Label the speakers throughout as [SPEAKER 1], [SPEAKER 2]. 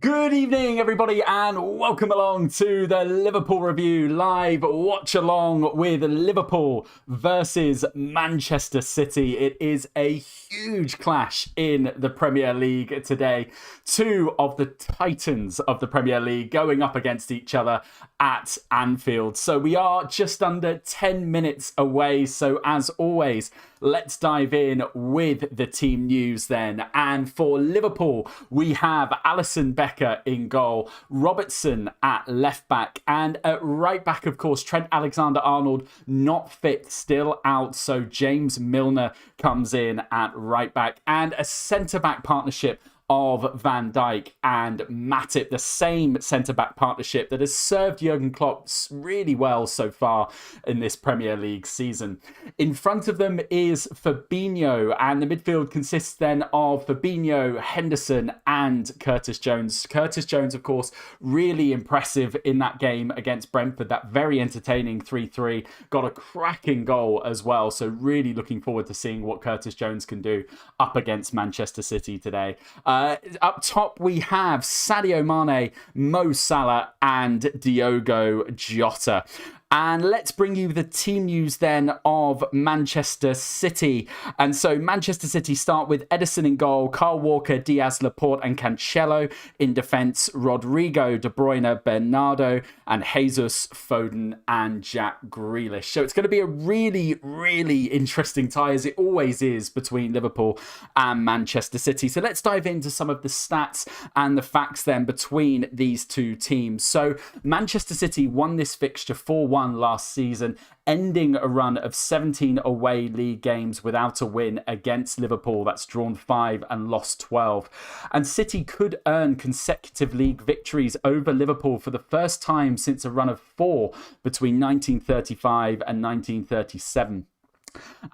[SPEAKER 1] Good evening, everybody, and welcome along to the Liverpool Review live watch along with Liverpool versus Manchester City. It is a huge clash in the Premier League today. Two of the titans of the Premier League going up against each other at Anfield. So we are just under 10 minutes away. So as always, let's dive in with the team news then. And for Liverpool, we have Alisson Becker in goal, Robertson at left back, and at right back, of course, Trent Alexander-Arnold not fit, still out. So James Milner comes in at right back, and a centre-back partnership of Van Dijk and Matip, the same centre-back partnership that has served Jurgen Klopp really well so far in this Premier League season. In front of them is Fabinho, and the midfield consists then of Fabinho, Henderson and Curtis Jones. Curtis Jones, of course, really impressive in that game against Brentford, that very entertaining 3-3. Got a cracking goal as well, so really looking forward to seeing what Curtis Jones can do up against Manchester City today. Up top, we have Sadio Mane, Mo Salah and Diogo Jota. And let's bring you the team news then of Manchester City. And so Manchester City start with Ederson in goal, Kyle Walker, Diaz, Laporte and Cancelo. In defence, Rodrigo, De Bruyne, Bernardo and Jesus, Foden and Jack Grealish. So it's going to be a really interesting tie, as it always is, between Liverpool and Manchester City. So let's dive into some of the stats and the facts then between these two teams. So Manchester City won this fixture 4-1 last season, ending a run of 17 away league games without a win against Liverpool. That's drawn 5 and lost 12. And City could earn consecutive league victories over Liverpool for the first time since a run of 4 between 1935 and 1937.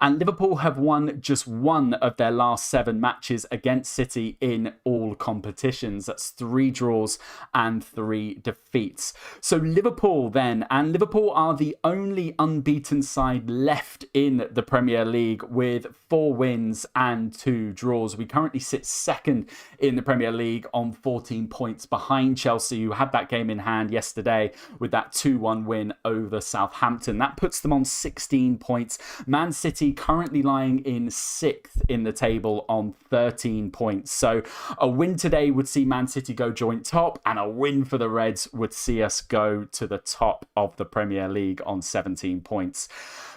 [SPEAKER 1] And Liverpool have won just one of their last 7 matches against City in all competitions. That's 3 draws and 3 defeats. So Liverpool are the only unbeaten side left in the Premier League with 4 wins and 2 draws. We currently sit second in the Premier League on 14 points behind Chelsea, who had that game in hand yesterday with that 2-1 win over Southampton. That puts them on 16 points. Man City currently lying in 6th in the table on 13 points. So a win today would see Man City go joint top, and a win for the Reds would see us go to the top of the Premier League on 17 points.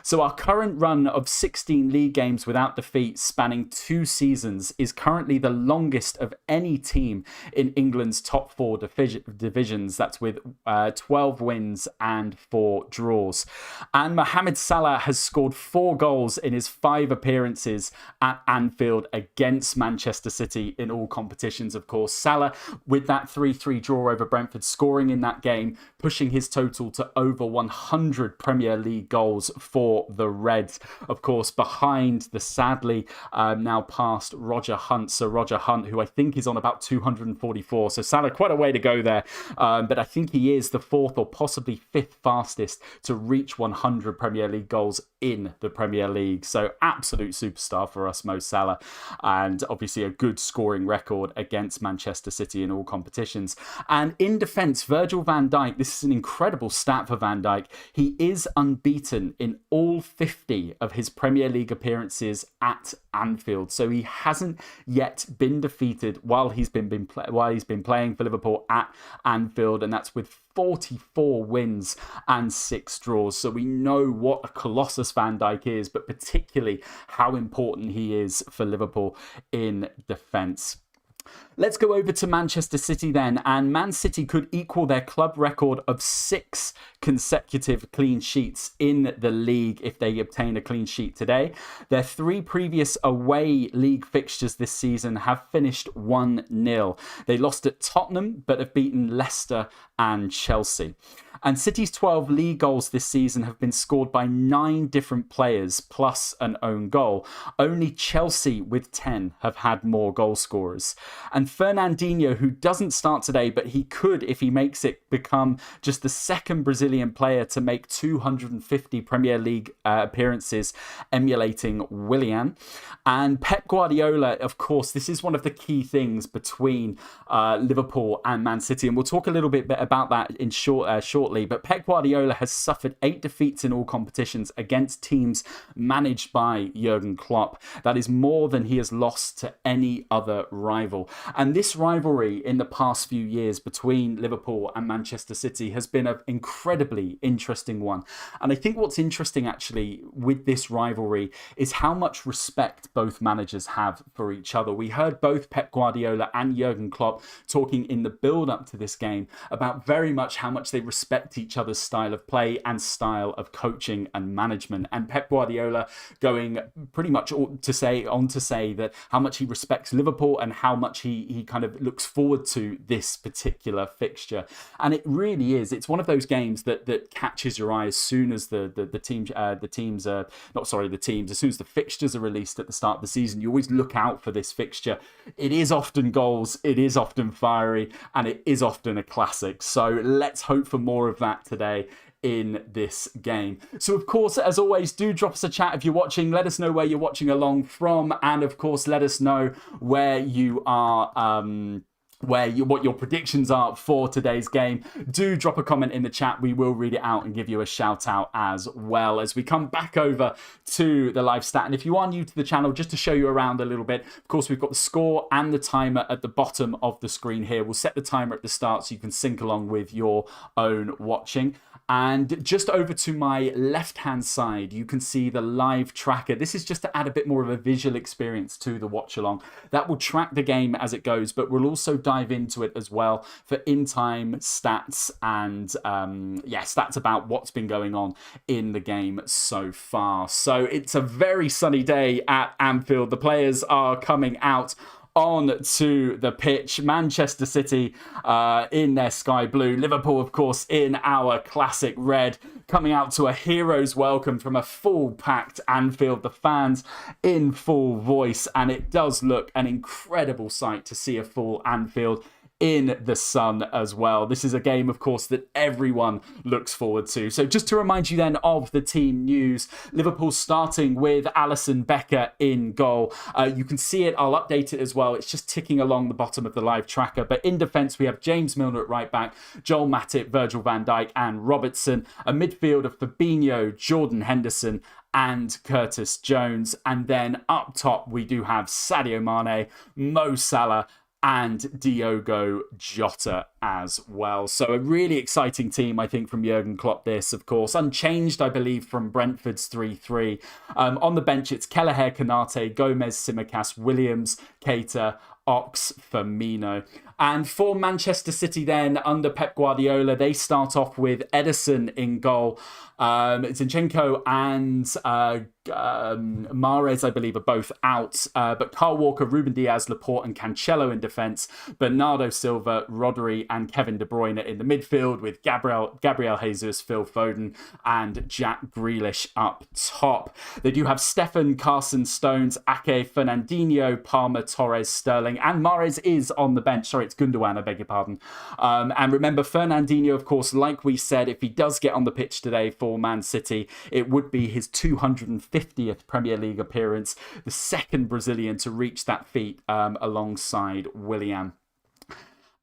[SPEAKER 1] So our current run of 16 league games without defeat spanning 2 seasons is currently the longest of any team in England's top 4 divisions. That's with 12 wins and 4 draws. And Mohamed Salah has scored 4 goals in his 5 appearances at Anfield against Manchester City in all competitions, of course. Salah, with that 3-3 draw over Brentford, scoring in that game, pushing his total to over 100 Premier League goals for the Reds, of course, behind the sadly now past Roger Hunt. So Roger Hunt, who I think is on about 244. So Salah, quite a way to go there. But I think he is the 4th or possibly 5th fastest to reach 100 Premier League goals in the Premier League. So absolute superstar for us, Mo Salah. And obviously a good scoring record against Manchester City in all competitions. And in defence, Virgil van Dijk, this is an incredible stat for Van Dijk. He is unbeaten in all 50 of his Premier League appearances at Anfield. So he hasn't yet been defeated while he's been playing for Liverpool at Anfield, and that's with 44 wins and 6 draws. So we know what a colossus Van Dijk is, but particularly how important he is for Liverpool in defence. Let's go over to Manchester City then, and Man City could equal their club record of 6 consecutive clean sheets in the league if they obtain a clean sheet today. Their 3 previous away league fixtures this season have finished 1-0. They lost at Tottenham but have beaten Leicester and Chelsea. And City's 12 league goals this season have been scored by 9 different players plus an own goal. Only Chelsea with 10 have had more goal scorers. And Fernandinho, who doesn't start today, but he could, if he makes it, become just the second Brazilian player to make 250 Premier League appearances, emulating Willian. And Pep Guardiola, of course, this is one of the key things between Liverpool and Man City. And we'll talk a little bit about that in shortly. But Pep Guardiola has suffered 8 defeats in all competitions against teams managed by Jurgen Klopp. That is more than he has lost to any other rival. And this rivalry in the past few years between Liverpool and Manchester City has been an incredibly interesting one. And I think what's interesting actually with this rivalry is how much respect both managers have for each other. We heard both Pep Guardiola and Jurgen Klopp talking in the build-up to this game about very much how much they respect each other's style of play and style of coaching and management. And Pep Guardiola going pretty much on to say that how much he respects Liverpool and how much he kind of looks forward to this particular fixture. And it really is. It's one of those games that catches your eye as soon as as soon as the fixtures are released at the start of the season. You always look out for this fixture. It is often goals, it is often fiery, and it is often a classic. So let's hope for more of that today in this game. So of course, as always, do drop us a chat if you're watching. Let us know where you're watching along from, and of course let us know where you are what your predictions are for today's game. Do drop a comment in the chat. We will read it out and give you a shout out as well as we come back over to the live stat. And if you are new to the channel, just to show you around a little bit, of course, we've got the score and the timer at the bottom of the screen here. We'll set the timer at the start so you can sync along with your own watching. And just over to my left-hand side, you can see the live tracker. This is just to add a bit more of a visual experience to the watch-along. That will track the game as it goes, but we'll also dive into it as well for in-time stats and, stats about what's been going on in the game so far. So it's a very sunny day at Anfield. The players are coming out on to the pitch. Manchester City in their sky blue. Liverpool, of course, in our classic red, coming out to a hero's welcome from a full packed Anfield. The fans in full voice, and it does look an incredible sight to see a full Anfield in the sun as well. This is a game, of course, that everyone looks forward to. So just to remind you then of the team news, Liverpool starting with Alisson Becker in goal. You can see it. I'll update it as well. It's just ticking along the bottom of the live tracker. But in defence, we have James Milner at right back, Joel Matip, Virgil van Dijk and Robertson. A midfield of Fabinho, Jordan Henderson and Curtis Jones. And then up top, we do have Sadio Mane, Mo Salah and Diogo Jota as well. So a really exciting team, I think, from Jurgen Klopp this, of course. Unchanged, I believe, from Brentford's 3-3. On the bench, it's Kelleher, Konate, Gomez, Tsimikas, Williams, Keita, Ox, Firmino. And for Manchester City then, under Pep Guardiola, they start off with Ederson in goal. Zinchenko and Mahrez, I believe, are both out. But Kyle Walker, Ruben Diaz, Laporte and Cancelo in defence. Bernardo Silva, Rodri and Kevin De Bruyne in the midfield with Gabriel Jesus, Phil Foden and Jack Grealish up top. They do have Stefan, Carson, Stones, Ake, Fernandinho, Palmer, Torres, Sterling and Mahrez is on the bench. Sorry, it's Gundogan, I beg your pardon. And remember, Fernandinho, of course, like we said, if he does get on the pitch today for Man City, it would be his 250th Premier League appearance, the second Brazilian to reach that feat alongside Willian.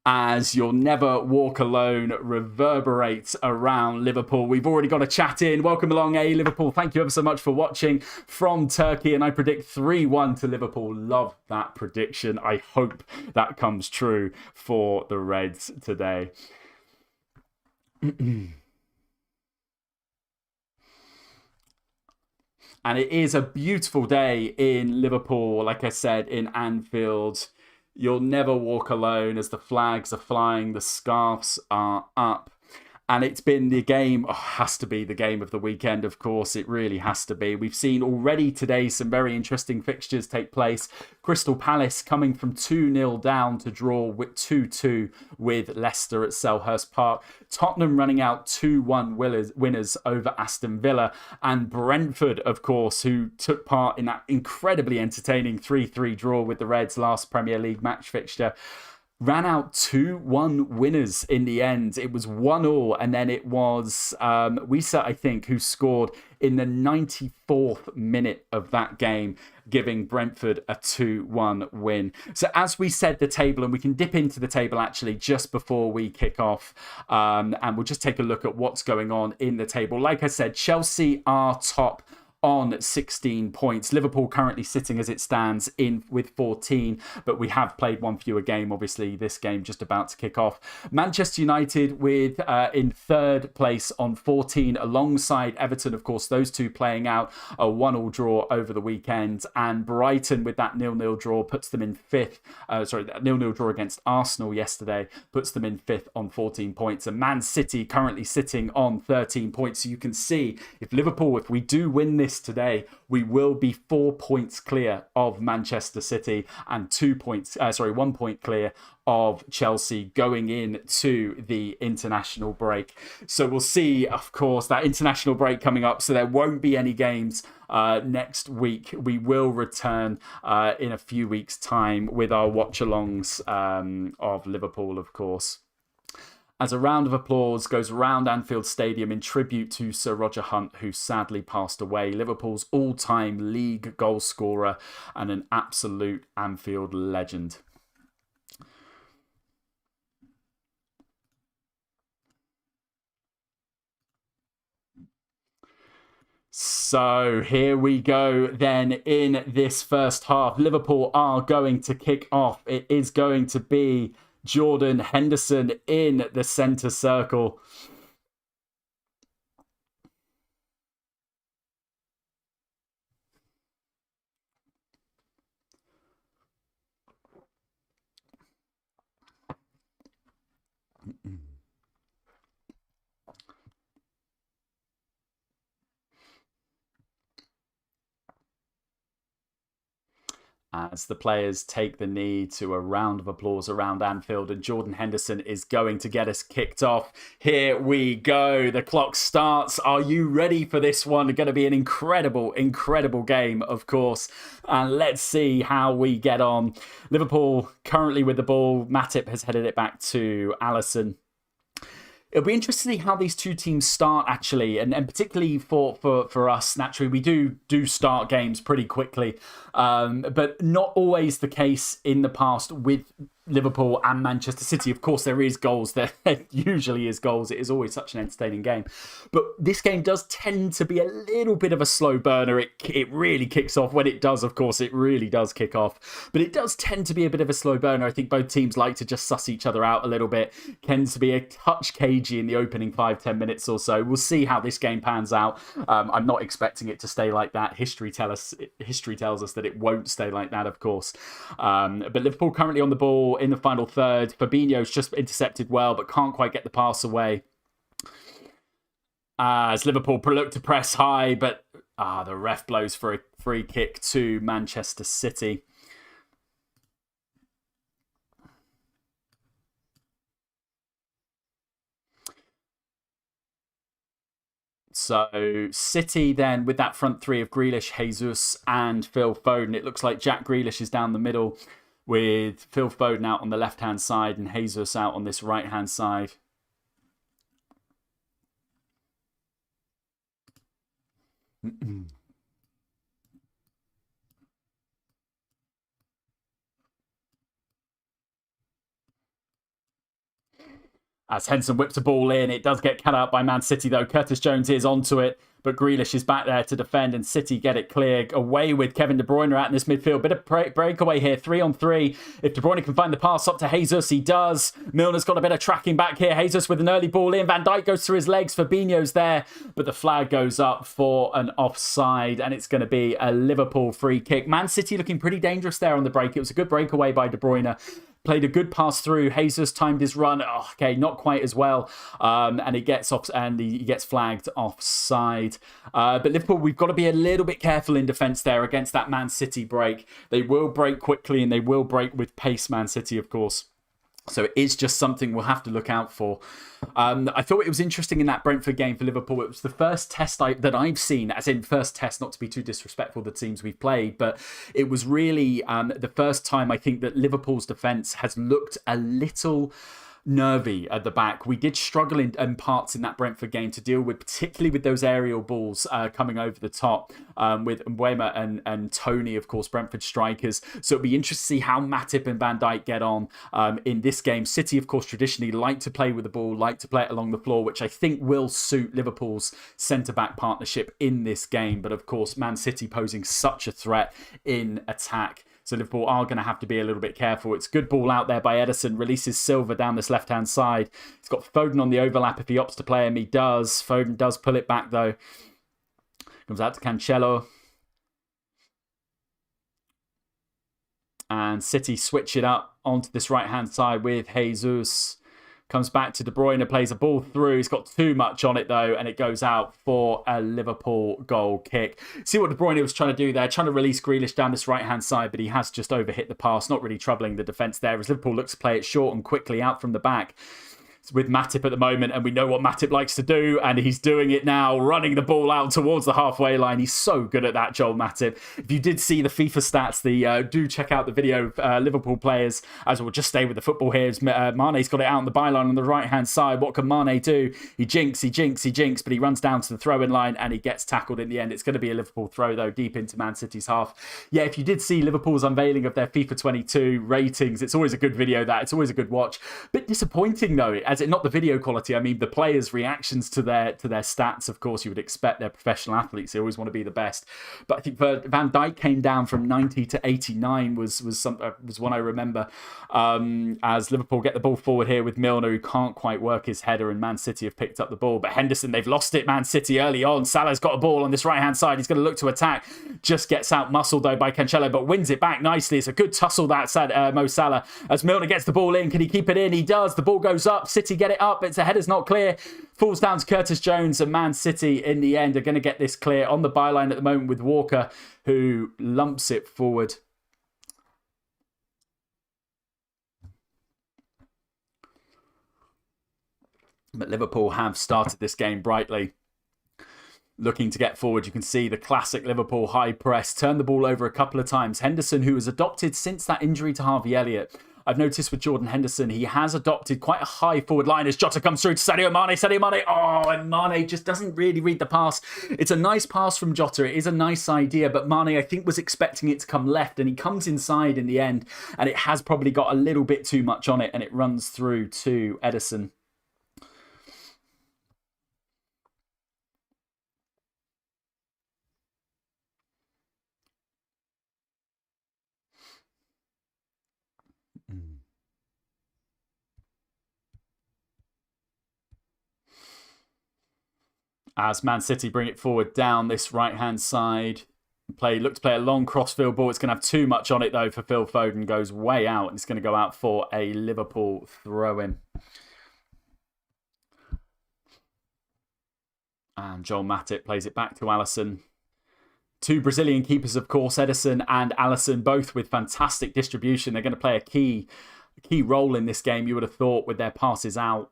[SPEAKER 1] As You'll Never Walk Alone reverberates around Liverpool. We've already got a chat in. Welcome along, Liverpool. Thank you ever so much for watching from Turkey. And I predict 3-1 to Liverpool. Love that prediction. I hope that comes true for the Reds today. And it is a beautiful day in Liverpool, like I said, in Anfield. You'll never walk alone as the flags are flying, the scarves are up. And it's been the game, has to be the game of the weekend, of course. It really has to be. We've seen already today some very interesting fixtures take place. Crystal Palace coming from 2-0 down to draw with 2-2 with Leicester at Selhurst Park. Tottenham running out 2-1 winners over Aston Villa. And Brentford, of course, who took part in that incredibly entertaining 3-3 draw with the Reds last Premier League match fixture, ran out 2-1 winners in the end. It was 1-1, and then it was Wisa, I think, who scored in the 94th minute of that game, giving Brentford a 2-1 win. So as we said, the table, and we can dip into the table actually just before we kick off, and we'll just take a look at what's going on in the table. Like I said, Chelsea are top on 16 points. Liverpool currently sitting as it stands in with 14, but we have played one fewer game. Obviously, this game just about to kick off. Manchester United with in third place on 14, alongside Everton. Of course, those two playing out a 1-1 draw over the weekend, and Brighton with that 0-0 draw puts them in fifth. That 0-0 draw against Arsenal yesterday puts them in fifth on 14 points. And Man City currently sitting on 13 points. So you can see if we do win this today, we will be 4 points clear of Manchester City and 1 point clear of Chelsea going into the international break. So we'll see, of course, that international break coming up. So there won't be any games next week. We will return in a few weeks' time with our watch-alongs of Liverpool, of course. As a round of applause goes around Anfield Stadium in tribute to Sir Roger Hunt, who sadly passed away, Liverpool's all-time league goal scorer and an absolute Anfield legend. So here we go then in this first half. Liverpool are going to kick off. It is going to be Jordan Henderson in the centre circle. As the players take the knee to a round of applause around Anfield, and Jordan Henderson is going to get us kicked off. Here we go. The clock starts. Are you ready for this one? It's going to be an incredible, incredible game, of course. And let's see how we get on. Liverpool currently with the ball. Matip has headed it back to Alisson. It'll be interesting to see how these two teams start, actually, and particularly for us. Naturally, we do start games pretty quickly, but not always the case in the past with Liverpool and Manchester City. Of course, there is goals. There usually is goals. It is always such an entertaining game. But this game does tend to be a little bit of a slow burner. It really kicks off. When it does, of course, it really does kick off. But it does tend to be a bit of a slow burner. I think both teams like to just suss each other out a little bit. Tends to be a touch cagey in the opening 5-10 minutes or so. We'll see how this game pans out. I'm not expecting it to stay like that. History tells us that it won't stay like that, of course. But Liverpool currently on the ball in the final third. Fabinho's just intercepted well, but can't quite get the pass away. As Liverpool look to press high, but the ref blows for a free kick to Manchester City. So City then with that front three of Grealish, Jesus and Phil Foden. It looks like Jack Grealish is down the middle with Phil Foden out on the left-hand side and Jesus out on this right-hand side. As Henson whips a ball in, it does get cut out by Man City though. Curtis Jones is onto it, but Grealish is back there to defend and City get it clear. Away with Kevin De Bruyne out in this midfield. Bit of breakaway here, 3-on-3. If De Bruyne can find the pass up to Jesus, he does. Milner's got a bit of tracking back here. Jesus with an early ball in. Van Dijk goes through his legs. Fabinho's there, but the flag goes up for an offside and it's going to be a Liverpool free kick. Man City looking pretty dangerous there on the break. It was a good breakaway by De Bruyne. played a good pass through. Jesus timed his run. Oh, okay, not quite as well. And he gets off, and he gets flagged offside. But Liverpool, we've got to be a little bit careful in defence there against that Man City break. They will break quickly, and they will break with pace, Man City, of course. So it is just something we'll have to look out for. I thought it was interesting in that Brentford game for Liverpool. It was the first test that I've seen, as in first test, not to be too disrespectful to the teams we've played, but it was really the first time I think that Liverpool's defence has looked a little nervy at the back. We did struggle in parts in that Brentford game to deal with, particularly with those aerial balls coming over the top with Mbeumo and Tony, of course, Brentford strikers. So it'll be interesting to see how Matip and Van Dijk get on in this game. City, of course, traditionally like to play with the ball, like to play it along the floor, which I think will suit Liverpool's centre-back partnership in this game. But of course, Man City posing such a threat in attack. So Liverpool are going to have to be a little bit careful. It's good ball out there by Ederson. Releases Silva down this left-hand side. He's got Foden on the overlap if he opts to play him. He does. Foden does pull it back, though. Comes out to Cancelo. And City switch it up onto this right-hand side with Jesus. Comes back to De Bruyne, plays a ball through. He's got too much on it, though, and it goes out for a Liverpool goal kick. See what De Bruyne was trying to do there, trying to release Grealish down this right-hand side, but he has just overhit the pass, not really troubling the defence there, as Liverpool looks to play it short and quickly out from the back. With Matip at the moment, and we know what Matip likes to do, and he's doing it now, running the ball out towards the halfway line. He's so good at that, Joel Matip. If you did see the FIFA stats, do check out the video of Liverpool players, as we'll just stay with the football here. Mane's got it out on the byline on the right-hand side. What can Mane do? He jinks, but he runs down to the throw-in line, and he gets tackled in the end. It's going to be a Liverpool throw, though, deep into Man City's half. Yeah, if you did see Liverpool's unveiling of their FIFA 22 ratings, it's always a good video, that. It's always a good watch. Bit disappointing, though, as it not the video quality. I mean, the players' reactions to their stats. Of course, you would expect they're professional athletes. They always want to be the best. But I think Van Dijk came down from 90 to 89 was one I remember. As Liverpool get the ball forward here with Milner, who can't quite work his header, and Man City have picked up the ball. But Henderson, they've lost it. Man City early on. Salah's got a ball on this right hand side. He's going to look to attack. Just gets out muscled though by Cancelo, but wins it back nicely. It's a good tussle that Mo Salah. As Milner gets the ball in, can he keep it in? He does. The ball goes up. City get it up. It's a header's not clear. Falls down to Curtis Jones, and Man City in the end are going to get this clear on the byline at the moment with Walker, who lumps it forward. But Liverpool have started this game brightly, looking to get forward. You can see the classic Liverpool high press, turn the ball over a couple of times. Henderson, who has adopted since that injury to Harvey Elliott, I've noticed with Jordan Henderson, he has adopted quite a high forward line as Jota comes through to Sadio Mane. Oh, and Mane just doesn't really read the pass. It's a nice pass from Jota. It is a nice idea, but Mane, I think, was expecting it to come left, and he comes inside in the end, and it has probably got a little bit too much on it, and it runs through to Ederson. As Man City bring it forward down this right-hand side. Look to play a long crossfield ball. It's going to have too much on it, though, for Phil Foden. Goes way out, and it's going to go out for a Liverpool throw-in. And Joel Matip plays it back to Alisson. Two Brazilian keepers, of course, Ederson and Alisson, both with fantastic distribution. They're going to play a key role in this game, you would have thought, with their passes out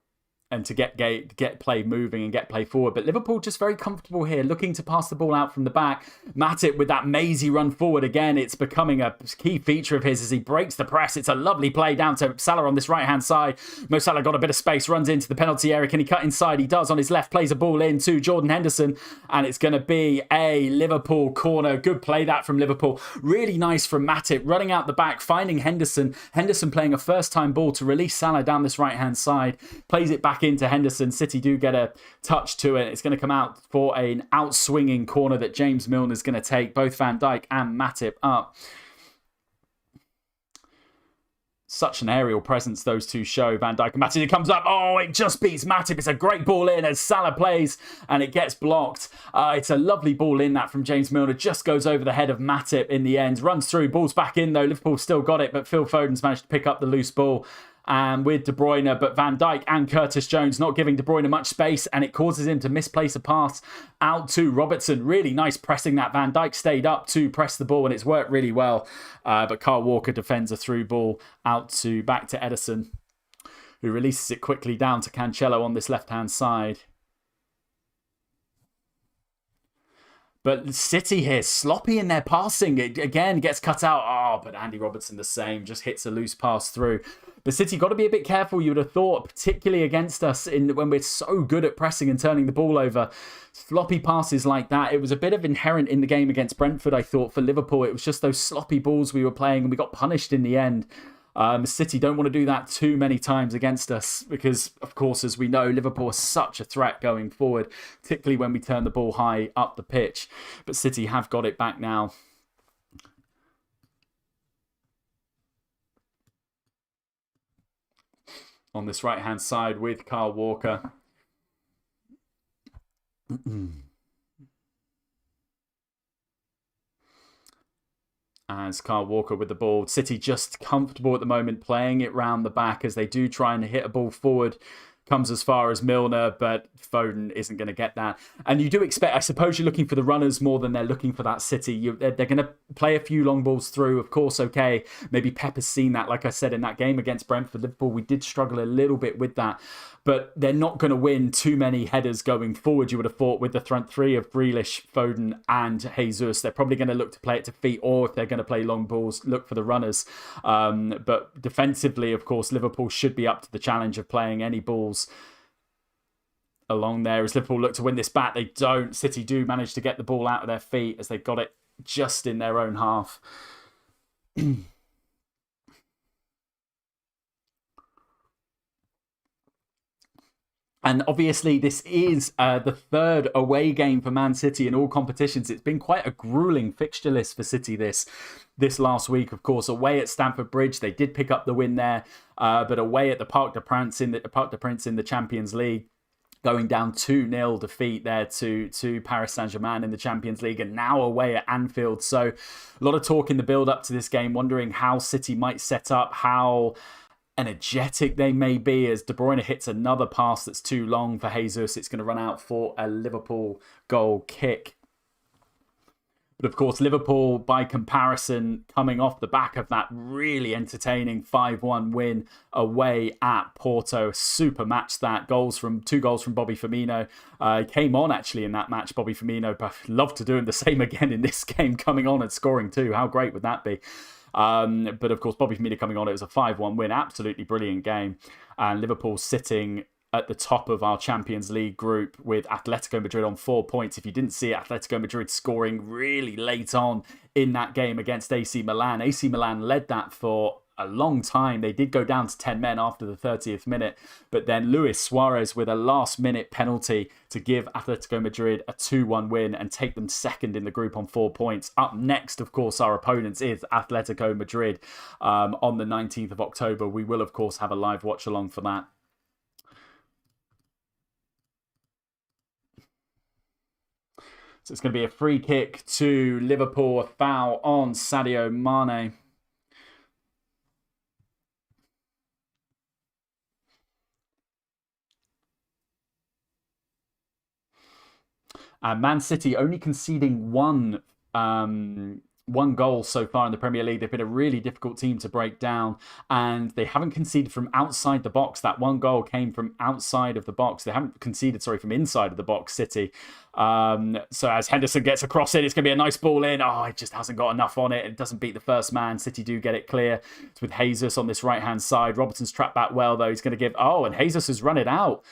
[SPEAKER 1] and to get play moving and get play forward. But Liverpool just very comfortable here, looking to pass the ball out from the back. Matip with that mazy run forward again. It's becoming a key feature of his as he breaks the press. It's a lovely play down to Salah on this right-hand side. Mo Salah got a bit of space, runs into the penalty area. Can he cut inside? He does on his left, plays a ball in to Jordan Henderson, and it's going to be a Liverpool corner. Good play that from Liverpool. Really nice from Matip, running out the back, finding Henderson. Henderson playing a first-time ball to release Salah down this right-hand side. Plays it back into Henderson. City do get a touch to it. It's going to come out for an out-swinging corner that James Milner is going to take both Van Dijk and Matip up. Such an aerial presence those two show. Van Dijk and Matip. It comes up. Oh, it just beats Matip. It's a great ball in as Salah plays and it gets blocked. It's a lovely ball in that from James Milner. Just goes over the head of Matip in the end. Runs through. Ball's back in though. Liverpool still got it, but Phil Foden's managed to pick up the loose ball. And with De Bruyne, but Van Dijk and Curtis Jones not giving De Bruyne much space, and it causes him to misplace a pass out to Robertson. Really nice pressing that. Van Dijk stayed up to press the ball, and it's worked really well. But Kyle Walker defends a through ball back to Ederson, who releases it quickly down to Cancelo on this left-hand side. But City here, sloppy in their passing. It again gets cut out. Oh, but Andy Robertson the same, just hits a loose pass through. But City got to be a bit careful, you would have thought, particularly against us when we're so good at pressing and turning the ball over. Sloppy passes like that. It was a bit of inherent in the game against Brentford, I thought, for Liverpool. It was just those sloppy balls we were playing and we got punished in the end. City don't want to do that too many times against us because, of course, as we know, Liverpool is such a threat going forward, particularly when we turn the ball high up the pitch. But City have got it back now. On this right-hand side with Kyle Walker. As Kyle Walker with the ball. City just comfortable at the moment, playing it round the back as they do try and hit a ball forward. Comes as far as Milner, but Foden isn't going to get that. And you do expect, I suppose you're looking for the runners more than they're looking for that City. They're going to play a few long balls through, of course, okay. Maybe Pep has seen that. Like I said, in that game against Brentford, Liverpool, we did struggle a little bit with that. But they're not going to win too many headers going forward, you would have thought, with the front three of Grealish, Foden and Jesus. They're probably going to look to play it to feet, or if they're going to play long balls, look for the runners. But defensively, of course, Liverpool should be up to the challenge of playing any balls along there. As Liverpool look to win this back, they don't. City do manage to get the ball out of their feet as they got it just in their own half. And obviously, this is the third away game for Man City in all competitions. It's been quite a grueling fixture list for City this last week. Of course, away at Stamford Bridge, they did pick up the win there, but away at the Parc des Princes in the Champions League, going down 2-0 defeat there to Paris Saint-Germain in the Champions League, and now away at Anfield. So a lot of talk in the build-up to this game, wondering how City might set up, how energetic they may be as De Bruyne hits another pass that's too long for Jesus. It's going to run out for a Liverpool goal kick. But of course, Liverpool, by comparison, coming off the back of that really entertaining 5-1 win away at Porto. Super match that. Two goals from Bobby Firmino. Came on actually in that match, Bobby Firmino. But I'd love to do the same again in this game, coming on and scoring too. How great would that be? But of course, Bobby Firmino coming on, it was a 5-1 win. Absolutely brilliant game. And Liverpool sitting at the top of our Champions League group with Atletico Madrid on 4 points. If you didn't see it, Atletico Madrid scoring really late on in that game against AC Milan. AC Milan led that for a long time. They did go down to 10 men after the 30th minute, but then Luis Suarez with a last-minute penalty to give Atletico Madrid a 2-1 win and take them second in the group on 4 points. Up next, of course, our opponents is Atletico Madrid on the 19th of October. We will, of course, have a live watch-along for that. So it's going to be a free kick to Liverpool, a foul on Sadio Mane. Man City only conceding one goal so far in the Premier League. They've been a really difficult team to break down, and they haven't conceded from outside the box. That one goal came from outside of the box. They haven't conceded, from inside of the box, City. So as Henderson gets across it, it's going to be a nice ball in. Oh, it just hasn't got enough on it. It doesn't beat the first man. City do get it clear. It's with Jesus on this right-hand side. Robertson's trapped back well, though. He's going to give... Oh, and Jesus has run it out.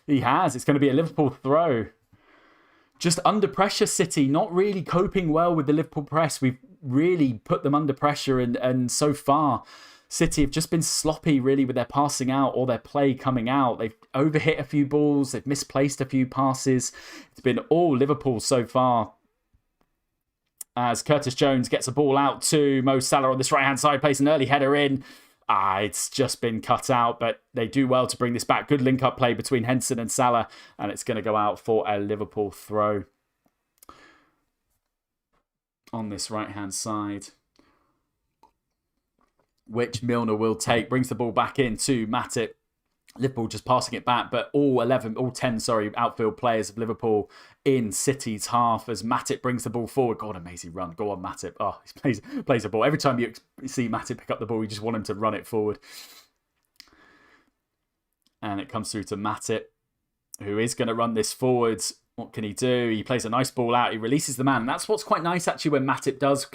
[SPEAKER 1] He has. It's going to be a Liverpool throw. Just under pressure, City, not really coping well with the Liverpool press. We've really put them under pressure, and so far, City have just been sloppy, really, with their passing out or their play coming out. They've overhit a few balls. They've misplaced a few passes. It's been all Liverpool so far. As Curtis Jones gets a ball out to Mo Salah on this right-hand side, plays an early header in. It's just been cut out, but they do well to bring this back. Good link-up play between Henderson and Salah, and it's going to go out for a Liverpool throw on this right-hand side, which Milner will take. Brings the ball back in to Matip. Liverpool just passing it back, but all 10 outfield players of Liverpool in City's half as Matip brings the ball forward. God, amazing run. Go on, Matip. Oh, he plays the ball. Every time you see Matip pick up the ball, you just want him to run it forward. And it comes through to Matip, who is going to run this forwards. What can he do? He plays a nice ball out. He releases the man. And that's what's quite nice, actually, when Matip does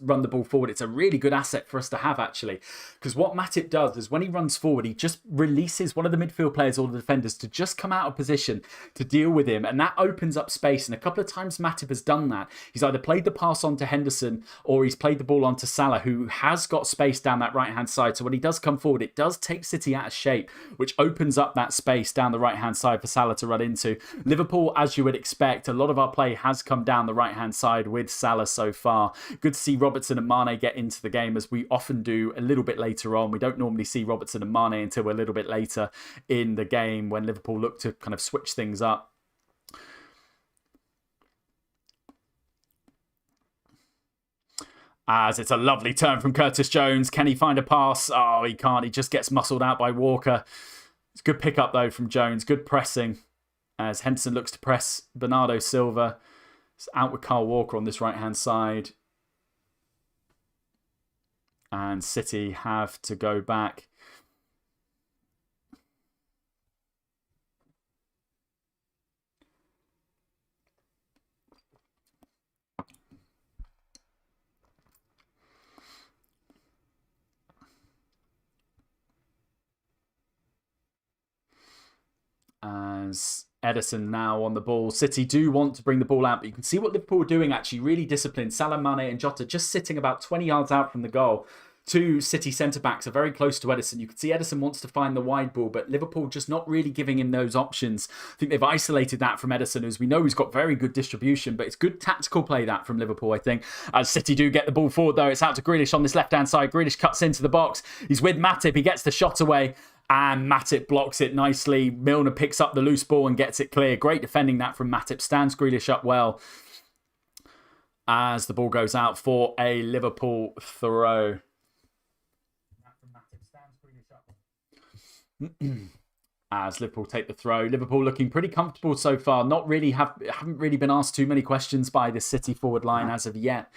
[SPEAKER 1] run the ball forward. It's a really good asset for us to have, actually. Because what Matip does is when he runs forward, he just releases one of the midfield players or the defenders to just come out of position to deal with him. And that opens up space. And a couple of times Matip has done that. He's either played the pass on to Henderson or he's played the ball on to Salah, who has got space down that right-hand side. So when he does come forward, it does take City out of shape, which opens up that space down the right-hand side for Salah to run into. Liverpool, as you would expect, a lot of our play has come down the right-hand side with Salah so far. Good to see Robertson and Mane get into the game, as we often do a little bit later on. We don't normally see Robertson and Mane until a little bit later in the game when Liverpool look to kind of switch things up. As it's a lovely turn from Curtis Jones. Can he find a pass? Oh, he can't. He just gets muscled out by Walker. It's a good pick up, though, from Jones. Good pressing as Henderson looks to press Bernardo Silva. It's out with Kyle Walker on this right-hand side. And City have to go back. As Ederson now on the ball. City do want to bring the ball out, but you can see what Liverpool are doing, actually really disciplined. Salah, Mane and Jota just sitting about 20 yards out from the goal. Two City centre-backs are very close to Ederson. You can see Ederson wants to find the wide ball, but Liverpool just not really giving him those options. I think they've isolated that from Ederson, as we know he's got very good distribution, but it's good tactical play that from Liverpool, I think. As City do get the ball forward, though, it's out to Grealish on this left-hand side. Grealish cuts into the box. He's with Matip. He gets the shot away, and Matip blocks it nicely. Milner picks up the loose ball and gets it clear. Great defending that from Matip. Stands Grealish up well as the ball goes out for a Liverpool throw. As Liverpool take the throw. Liverpool looking pretty comfortable so far. Haven't really been asked too many questions by the City forward line as of yet.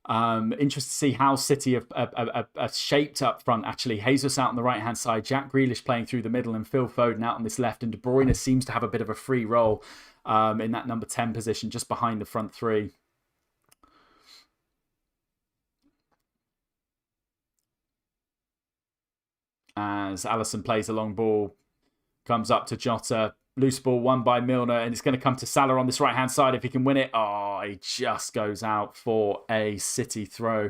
[SPEAKER 1] Interested to see how City are shaped up front, actually. Jesus out on the right-hand side. Jack Grealish playing through the middle and Phil Foden out on this left. And De Bruyne seems to have a bit of a free role in that number 10 position, just behind the front three. As Alisson plays a long ball, comes up to Jota. Loose ball won by Milner, and it's going to come to Salah on this right-hand side if he can win it. Oh, he just goes out for a City throw.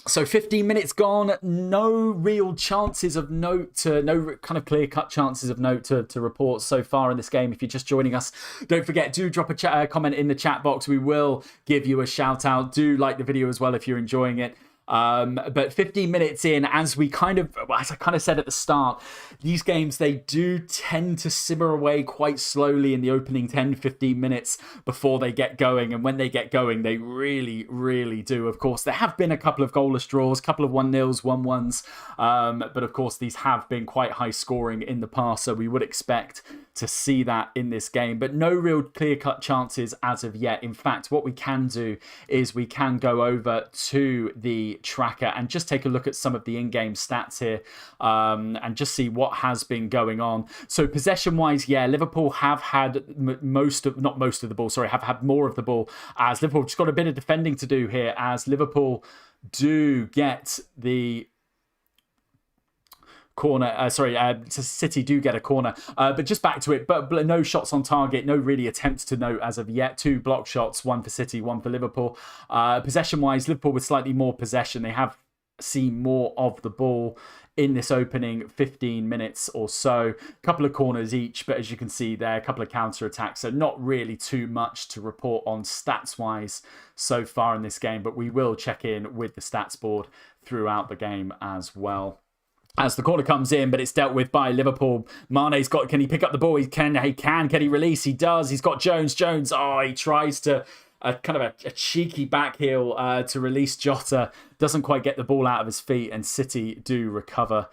[SPEAKER 1] So 15 minutes gone, no real chances of note, no kind of clear-cut chances of note to report so far in this game. If you're just joining us, don't forget, do drop a comment in the chat box. We will give you a shout-out. Do like the video as well if you're enjoying it. But 15 minutes in, as I kind of said at the start, these games, they do tend to simmer away quite slowly in the opening 10-15 minutes before they get going, and when they get going, they really, really do. Of course, there have been a couple of goalless draws, a couple of 1-0s, 1-1s, but of course these have been quite high scoring in the past, so we would expect to see that in this game, but no real clear-cut chances as of yet. In fact, what we can do is we can go over to the tracker and just take a look at some of the in-game stats here, and just see what has been going on. So possession-wise, yeah, Liverpool have had have had more of the ball, as Liverpool just got a bit of defending to do here, as Liverpool do get the corner. City do get a corner, but just back to it. But no shots on target, no really attempts to note as of yet. 2 block shots, 1 for City, 1 for Liverpool. Possession-wise, Liverpool with slightly more possession. They have see more of the ball in this opening 15 minutes or so. A couple of corners each, but as you can see there, a couple of counter-attacks, so not really too much to report on stats-wise so far in this game, but we will check in with the stats board throughout the game as well. As the corner comes in, but it's dealt with by Liverpool. Mane's got, can he pick up the ball? He can. Can he release? He does. He's got Jones. He tries to kind of a cheeky back heel to release Jota. Doesn't quite get the ball out of his feet, and City do recover.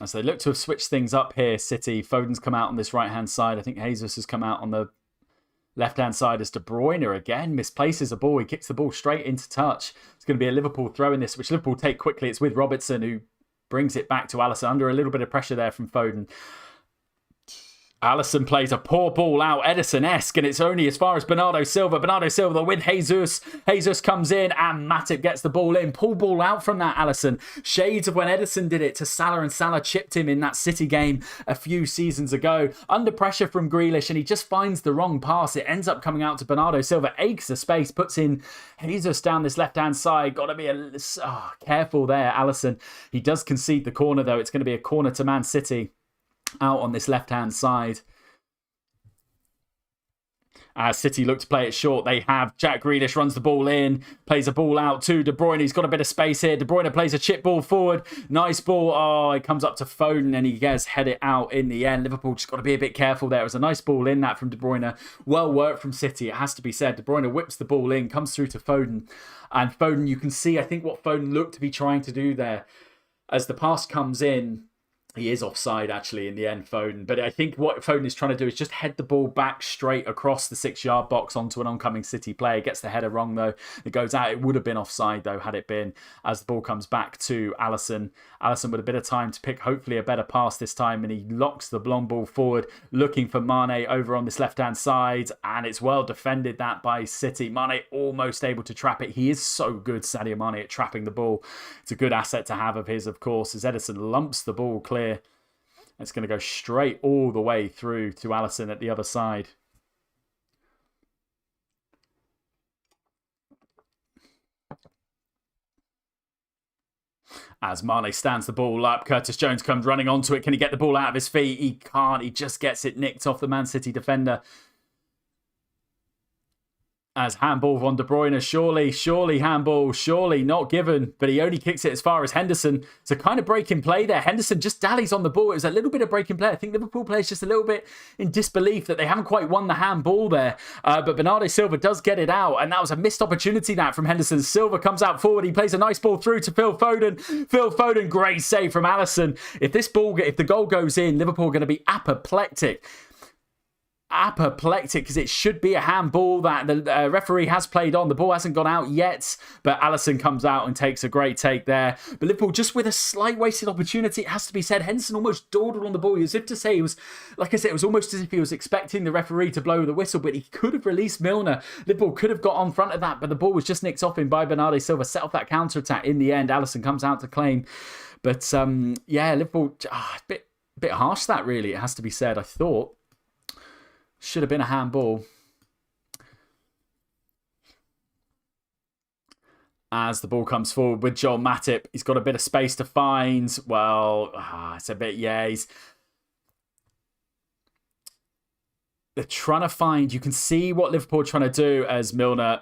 [SPEAKER 1] As they look to have switched things up here, City. Foden's come out on this right-hand side. I think Jesus has come out on the left-hand side as De Bruyne again misplaces a ball. He kicks the ball straight into touch. It's going to be a Liverpool throw in this, which Liverpool take quickly. It's with Robertson, who brings it back to Alisson under a little bit of pressure there from Foden. Alisson plays a poor ball out, Ederson-esque, and it's only as far as Bernardo Silva. Bernardo Silva with Jesus. Jesus comes in, and Matip gets the ball in. Pull ball out from that, Alisson. Shades of when Ederson did it to Salah, and Salah chipped him in that City game a few seasons ago. Under pressure from Grealish, and he just finds the wrong pass. It ends up coming out to Bernardo Silva. Aches the space, puts in Jesus down this left-hand side. Got to be careful there, Alisson. He does concede the corner, though. It's going to be a corner to Man City out on this left-hand side. As City look to play it short, they have Jack Grealish runs the ball in, plays a ball out to De Bruyne. He's got a bit of space here. De Bruyne plays a chip ball forward. Nice ball. Oh, it comes up to Foden and he gets head it out in the end. Liverpool just got to be a bit careful there. It was a nice ball in that from De Bruyne. Well worked from City, it has to be said. De Bruyne whips the ball in, comes through to Foden. And Foden, you can see, I think what Foden looked to be trying to do there. As the pass comes in, he is offside, actually, in the end, Foden. But I think what Foden is trying to do is just head the ball back straight across the 6-yard box onto an oncoming City player. Gets the header wrong, though. It goes out. It would have been offside, though, had it been, as the ball comes back to Alisson. Alisson with a bit of time to pick, hopefully, a better pass this time. And he locks the long ball forward, looking for Mane over on this left-hand side. And it's well defended, that, by City. Mane almost able to trap it. He is so good, Sadio Mane, at trapping the ball. It's a good asset to have of his, of course, as Ederson lumps the ball clear. It's going to go straight all the way through to Alisson at the other side. As Mane stands the ball up, Curtis Jones comes running onto it. Can he get the ball out of his feet? He can't. He just gets it nicked off the Man City defender. As handball on De Bruyne, surely handball, surely not given, but he only kicks it as far as Henderson. It's a kind of breaking play there. Henderson just dallies on the ball. It was a little bit of breaking play. I think Liverpool players just a little bit in disbelief that they haven't quite won the handball there. But Bernardo Silva does get it out, and that was a missed opportunity that from Henderson. Silva comes out forward. He plays a nice ball through to Phil Foden. Phil Foden, great save from Alisson. If the goal goes in, Liverpool are going to be apoplectic. Because it should be a handball that the referee has played on. The ball hasn't gone out yet, but Alisson comes out and takes a great take there. But Liverpool just with a slight wasted opportunity, it has to be said. Henderson almost dawdled on the ball, as if to say, he was, like I said, it was almost as if he was expecting the referee to blow the whistle, but he could have released Milner. Liverpool could have got on front of that, but the ball was just nicked off him by Bernardo Silva, set off that counter-attack. In the end, Alisson comes out to claim. But Liverpool, a bit harsh that, really, it has to be said. I thought should have been a handball. As the ball comes forward with Joel Matip, he's got a bit of space to find. Well, it's a bit, they're trying to find, you can see what Liverpool are trying to do as Milner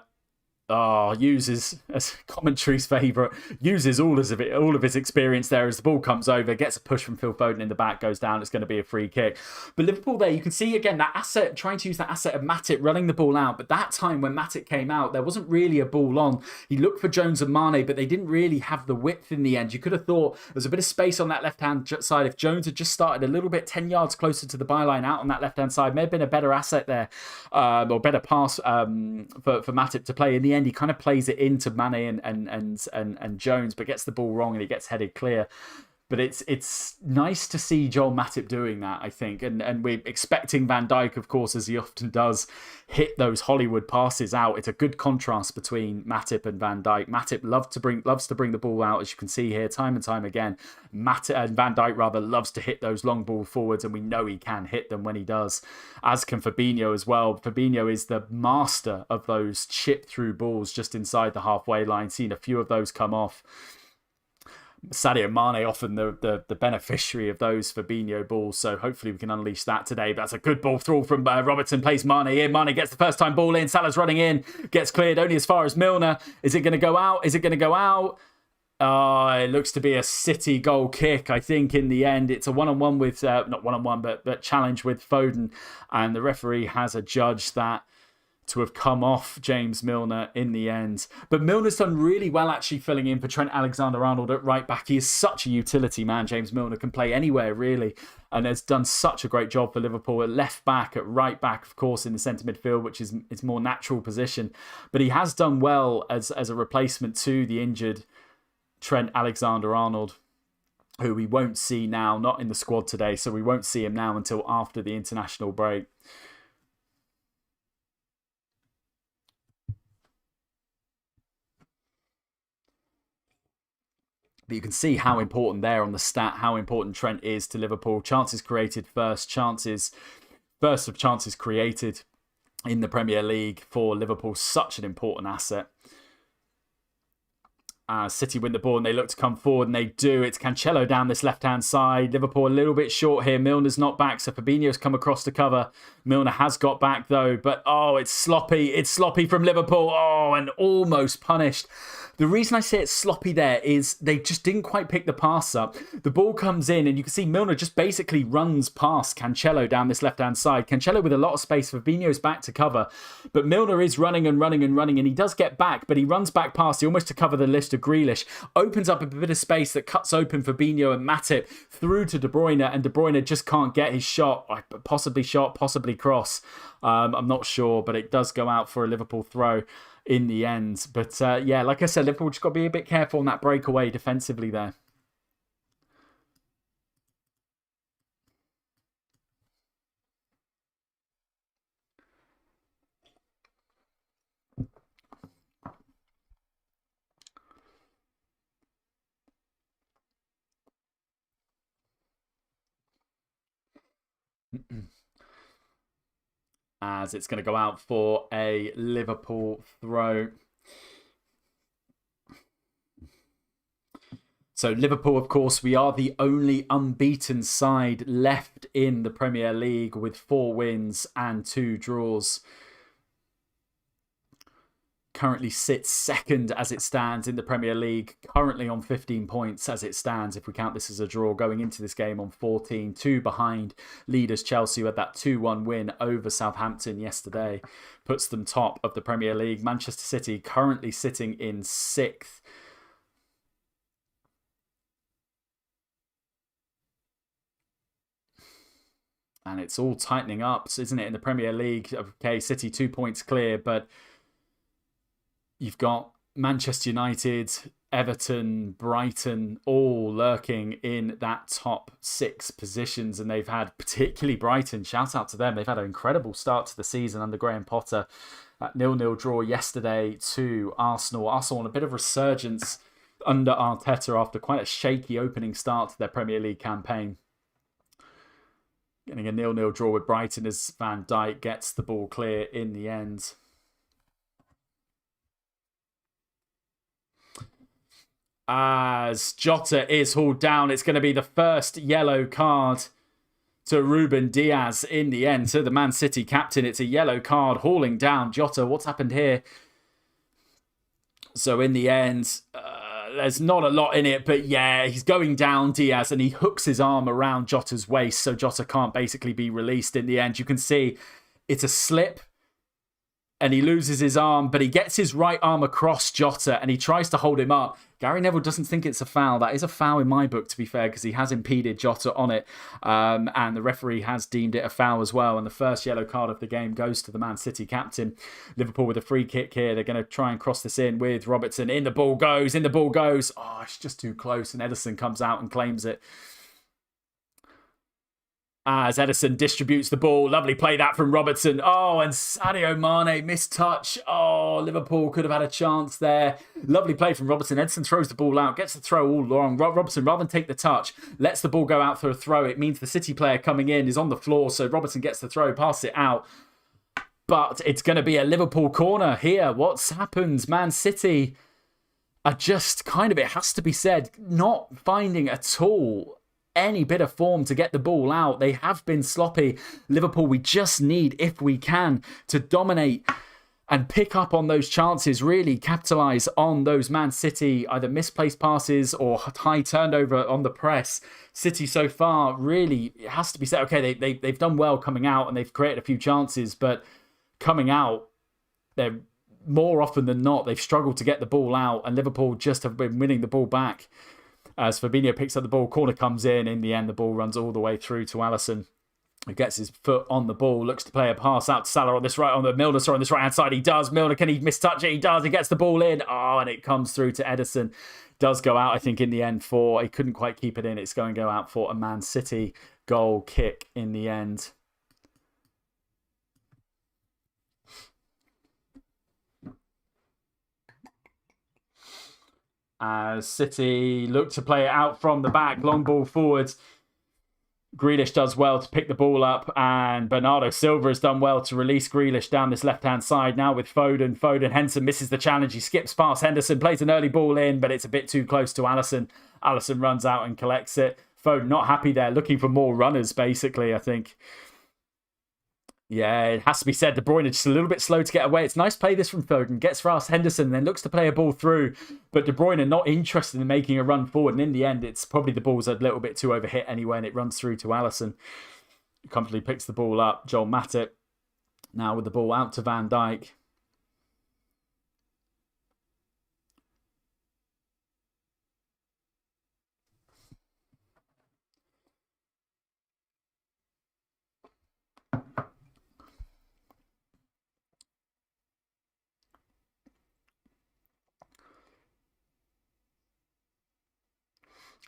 [SPEAKER 1] uses, as commentary's favourite, uses all of his experience there as the ball comes over, gets a push from Phil Foden in the back, goes down. It's going to be a free kick. But Liverpool there, you can see again that asset, trying to use that asset of Matip running the ball out. But that time when Matip came out, there wasn't really a ball on. He looked for Jones and Mane, but they didn't really have the width in the end. You could have thought there's a bit of space on that left-hand side. If Jones had just started a little bit 10 yards closer to the byline out on that left-hand side, may have been a better asset there, or better pass for Matip to play. In the end, he kind of plays it into Mane and Jones, but gets the ball wrong and he gets headed clear. But it's nice to see Joel Matip doing that, I think. And we're expecting Van Dijk, of course, as he often does, hit those Hollywood passes out. It's a good contrast between Matip and Van Dijk. Matip loves to bring the ball out, as you can see here, time and time again. Van Dijk rather loves to hit those long ball forwards, and we know he can hit them when he does, as can Fabinho as well. Fabinho is the master of those chip through balls just inside the halfway line. Seen a few of those come off. Sadio Mane often the beneficiary of those Fabinho balls, so hopefully we can unleash that today. But that's a good ball through from Robertson, plays Mane in. Mane gets the first time ball in. Salah's running in, gets cleared only as far as Milner. Is it going to go out? Is it going to go out? It looks to be a City goal kick, I think, in the end. It's a one-on-one with, not one-on-one, but challenge with Foden. And the referee has adjudged that to have come off James Milner in the end. But Milner's done really well actually filling in for Trent Alexander-Arnold at right back. He is such a utility man. James Milner can play anywhere really, and has done such a great job for Liverpool at left back, at right back, of course, in the centre midfield, which is his more natural position. But he has done well as a replacement to the injured Trent Alexander-Arnold, who we won't see now, not in the squad today, so we won't see him now until after the international break. But you can see how important there on the stat, how important Trent is to Liverpool. Chances created first of chances created in the Premier League for Liverpool. Such an important asset. City win the ball and they look to come forward, and they do. It's Cancelo down this left-hand side. Liverpool a little bit short here. Milner's not back, so Fabinho's come across to cover. Milner has got back though, but it's sloppy. It's sloppy from Liverpool. And almost punished. The reason I say it's sloppy there is they just didn't quite pick the pass up. The ball comes in and you can see Milner just basically runs past Cancelo down this left-hand side. Cancelo with a lot of space. Fabinho's back to cover. But Milner is running and running and running, and he does get back, but he runs back past. He almost to cover the list of Grealish. Opens up a bit of space that cuts open Fabinho and Matip through to De Bruyne, and De Bruyne just can't get his shot. Possibly cross. I'm not sure, but it does go out for a Liverpool throw in the end. But like I said, Liverpool just got to be a bit careful on that breakaway defensively there. As it's going to go out for a Liverpool throw. So Liverpool, of course, we are the only unbeaten side left in the Premier League with 4 wins and 2 draws. Currently sits second as it stands in the Premier League, currently on 15 points as it stands, if we count this as a draw, going into this game on 14, 2 behind leaders Chelsea, who had that 2-1 win over Southampton yesterday, puts them top of the Premier League. Manchester City currently sitting in 6th. And it's all tightening up, isn't it, in the Premier League? Okay, City 2 points clear, but you've got Manchester United, Everton, Brighton, all lurking in that top 6 positions. And they've had, particularly Brighton, shout out to them, they've had an incredible start to the season under Graham Potter. That 0-0 draw yesterday to Arsenal. Arsenal on a bit of resurgence under Arteta after quite a shaky opening start to their Premier League campaign. Getting a 0-0 draw with Brighton as Van Dijk gets the ball clear in the end. As Jota is hauled down, it's going to be the first yellow card to Ruben Diaz in the end. To the Man City captain, it's a yellow card hauling down Jota. What's happened here? So in the end, there's not a lot in it, but yeah, he's going down, Diaz, and he hooks his arm around Jota's waist, so Jota can't basically be released in the end. You can see it's a slip. and he loses his arm, but he gets his right arm across Jota and he tries to hold him up. Gary Neville doesn't think it's a foul. That is a foul in my book, to be fair, because he has impeded Jota on it. And the referee has deemed it a foul as well. And the first yellow card of the game goes to the Man City captain. Liverpool with a free kick here. They're going to try and cross this in with Robertson. In the ball goes. Oh, it's just too close. And Ederson comes out and claims it. As Ederson distributes the ball. Lovely play that from Robertson. Oh, and Sadio Mane missed touch. Oh, Liverpool could have had a chance there. Lovely play from Robertson. Ederson throws the ball out, gets the throw all long. Robertson, rather than take the touch, lets the ball go out for a throw. It means the City player coming in is on the floor, so Robertson gets the throw, passes it out. But it's going to be a Liverpool corner here. What's happened? Man City are just kind of, it has to be said, not finding at all any bit of form to get the ball out. They have been sloppy. Liverpool, we just need, if we can, to dominate and pick up on those chances, really capitalise on those Man City either misplaced passes or high turnover on the press. City so far, really, it has to be said, okay, they've done well coming out and they've created a few chances, but coming out, they're more often than not, they've struggled to get the ball out, and Liverpool just have been winning the ball back. As Fabinho picks up the ball, corner comes in the end, the ball runs all the way through to Alisson, who gets his foot on the ball, looks to play a pass out to Salah on this right-hand side. He does. Milner, can he mistouch it? He does. He gets the ball in. Oh, and it comes through to Ederson. Does go out, I think, in the end he couldn't quite keep it in. It's going to go out for a Man City goal kick in the end. As City look to play it out from the back, long ball forwards. Grealish does well to pick the ball up, and Bernardo Silva has done well to release Grealish down this left-hand side now with Foden. Henderson misses the challenge. He skips past Henderson, plays an early ball in, but it's a bit too close to Alisson. Alisson runs out and collects it. Foden not happy there, looking for more runners, basically, I think. Yeah, it has to be said, De Bruyne just a little bit slow to get away. It's nice play this from Foden. Gets past Henderson, then looks to play a ball through. But De Bruyne not interested in making a run forward. And in the end, it's probably the ball's a little bit too overhit anyway, and it runs through to Alisson. Comfortably picks the ball up. Joel Matip now with the ball out to Van Dijk.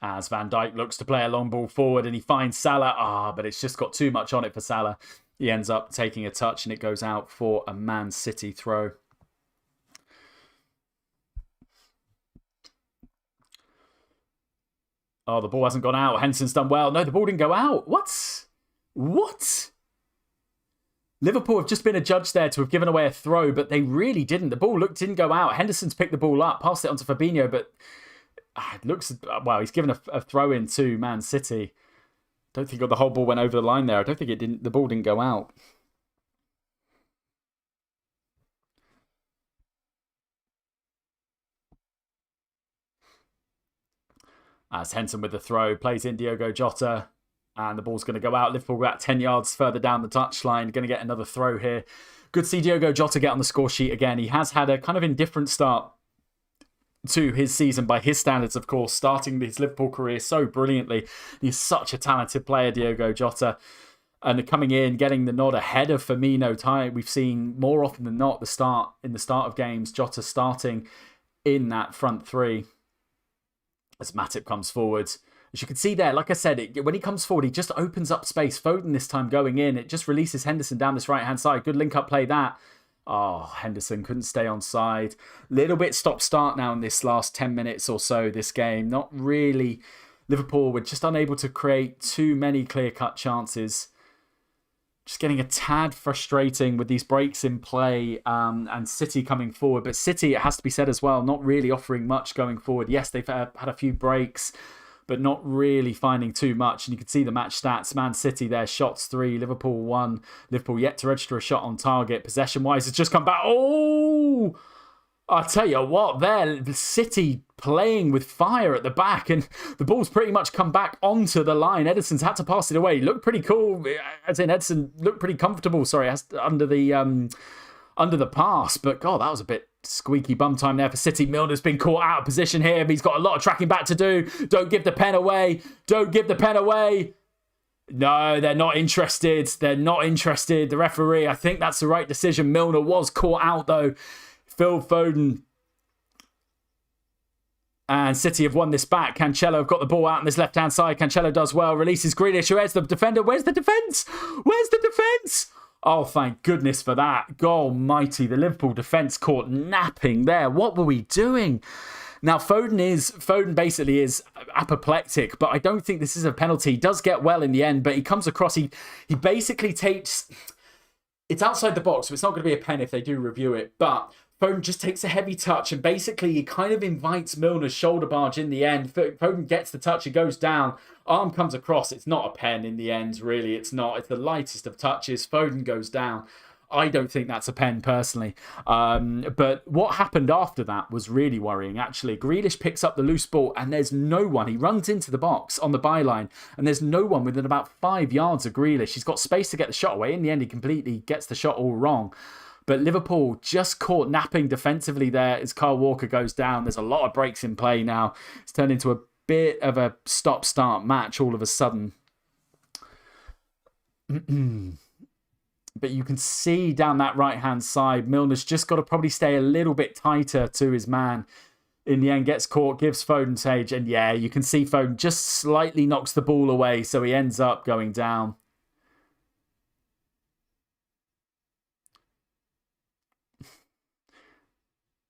[SPEAKER 1] As Van Dijk looks to play a long ball forward and he finds Salah. But it's just got too much on it for Salah. He ends up taking a touch and it goes out for a Man City throw. Oh, the ball hasn't gone out. Henson's done well. No, the ball didn't go out. What? Liverpool have just been adjudged there to have given away a throw, but they really didn't. The ball didn't go out. Henderson's picked the ball up, passed it on to Fabinho, but it looks, well, he's given a throw in to Man City. Don't think the whole ball went over the line there. I don't think the ball didn't go out. As Henson with the throw, plays in Diogo Jota, and the ball's going to go out. Liverpool about 10 yards further down the touchline, going to get another throw here. Good to see Diogo Jota get on the score sheet again. He has had a kind of indifferent start to his season by his standards, of course, starting his Liverpool career so brilliantly. He's such a talented player, Diogo Jota. And coming in, getting the nod ahead of Firmino. We've seen more often than not in the start of games, Jota starting in that front three. As Matip comes forward. As you can see there, like I said, when he comes forward, he just opens up space. Foden this time going in. It just releases Henderson down this right-hand side. Good link-up play that. Oh, Henderson couldn't stay on side. Little bit stop-start now in this last 10 minutes or so, this game. Not really. Liverpool were just unable to create too many clear-cut chances. Just getting a tad frustrating with these breaks in play and City coming forward. But City, it has to be said as well, not really offering much going forward. Yes, they've had a few breaks, but not really finding too much. And you can see the match stats. Man City, their shots 3, Liverpool 1. Liverpool yet to register a shot on target. Possession-wise, it's just come back. Oh! I tell you what, there, City playing with fire at the back, and the ball's pretty much come back onto the line. Ederson's had to pass it away. Looked pretty cool. As in, Ederson looked pretty comfortable, under the under the pass. But, God, that was a bit squeaky bum time there for City. Milner's been caught out of position here. But he's got a lot of tracking back to do. Don't give the pen away. Don't give the pen away. No, they're not interested. They're not interested. The referee, I think that's the right decision. Milner was caught out, though. Phil Foden and City have won this back. Cancelo have got the ball out on this left-hand side. Cancelo does well. Releases Grealish. Where's the defender? Where's the defence? Where's the defence? Oh, thank goodness for that. God almighty. The Liverpool defence caught napping there. What were we doing? Now, Foden basically is apoplectic, but I don't think this is a penalty. He does get well in the end, but he comes across, he basically takes, it's outside the box, so it's not going to be a pen if they do review it, but Foden just takes a heavy touch, and basically he kind of invites Milner's shoulder barge in the end. Foden gets the touch, it goes down, arm comes across. It's not a pen in the end, really. It's not. It's the lightest of touches. Foden goes down. I don't think that's a pen, personally. But what happened after that was really worrying, actually. Grealish picks up the loose ball, and there's no one. He runs into the box on the byline, and there's no one within about 5 yards of Grealish. He's got space to get the shot away. In the end, he completely gets the shot all wrong. But Liverpool just caught napping defensively there as Kyle Walker goes down. There's a lot of breaks in play now. It's turned into a bit of a stop-start match all of a sudden. But you can see down that right-hand side, Milner's just got to probably stay a little bit tighter to his man. In the end, gets caught, gives Foden stage, and yeah, you can see Foden just slightly knocks the ball away, so he ends up going down.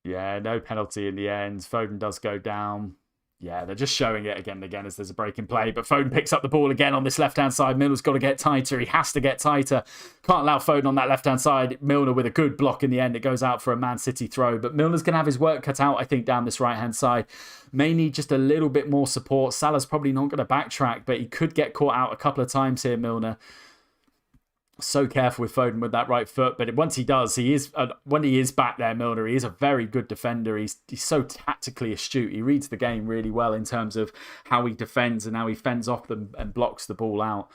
[SPEAKER 1] Yeah, no penalty in the end. Foden does go down. Yeah, they're just showing it again and again as there's a break in play. But Foden picks up the ball again on this left-hand side. Milner's got to get tighter. He has to get tighter. Can't allow Foden on that left-hand side. Milner with a good block in the end. It goes out for a Man City throw. But Milner's going to have his work cut out, I think, down this right-hand side. May need just a little bit more support. Salah's probably not going to backtrack, but he could get caught out a couple of times here, Milner. So careful with Foden with that right foot, but once he does, when he is back there, Milner, he is a very good defender. He's so tactically astute. He reads the game really well in terms of how he defends and how he fends off them and blocks the ball out.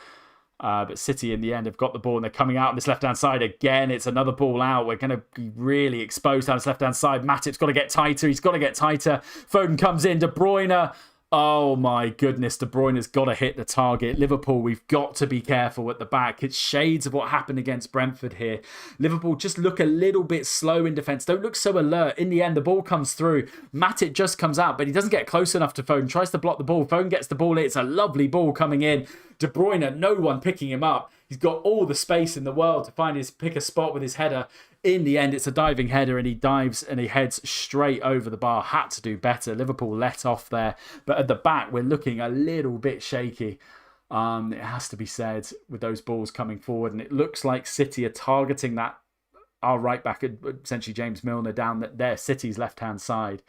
[SPEAKER 1] But City in the end have got the ball and they're coming out on this left-hand side again. It's another ball out. We're going to be really exposed down this left-hand side. Matip's got to get tighter. He's got to get tighter. Foden comes in. De Bruyne. Oh my goodness, De Bruyne's got to hit the target. Liverpool, we've got to be careful at the back. It's shades of what happened against Brentford here. Liverpool just look a little bit slow in defence. Don't look so alert. In the end, the ball comes through. Matip just comes out, but he doesn't get close enough to Foden. Tries to block the ball. Foden gets the ball. It's a lovely ball coming in. De Bruyne, no one picking him up. He's got all the space in the world to pick a spot with his header. In the end, it's a diving header and he dives and he heads straight over the bar. Had to do better. Liverpool let off there. But at the back, we're looking a little bit shaky. It has to be said with those balls coming forward. And it looks like City are targeting that, our right back, essentially James Milner, down there, City's left-hand side.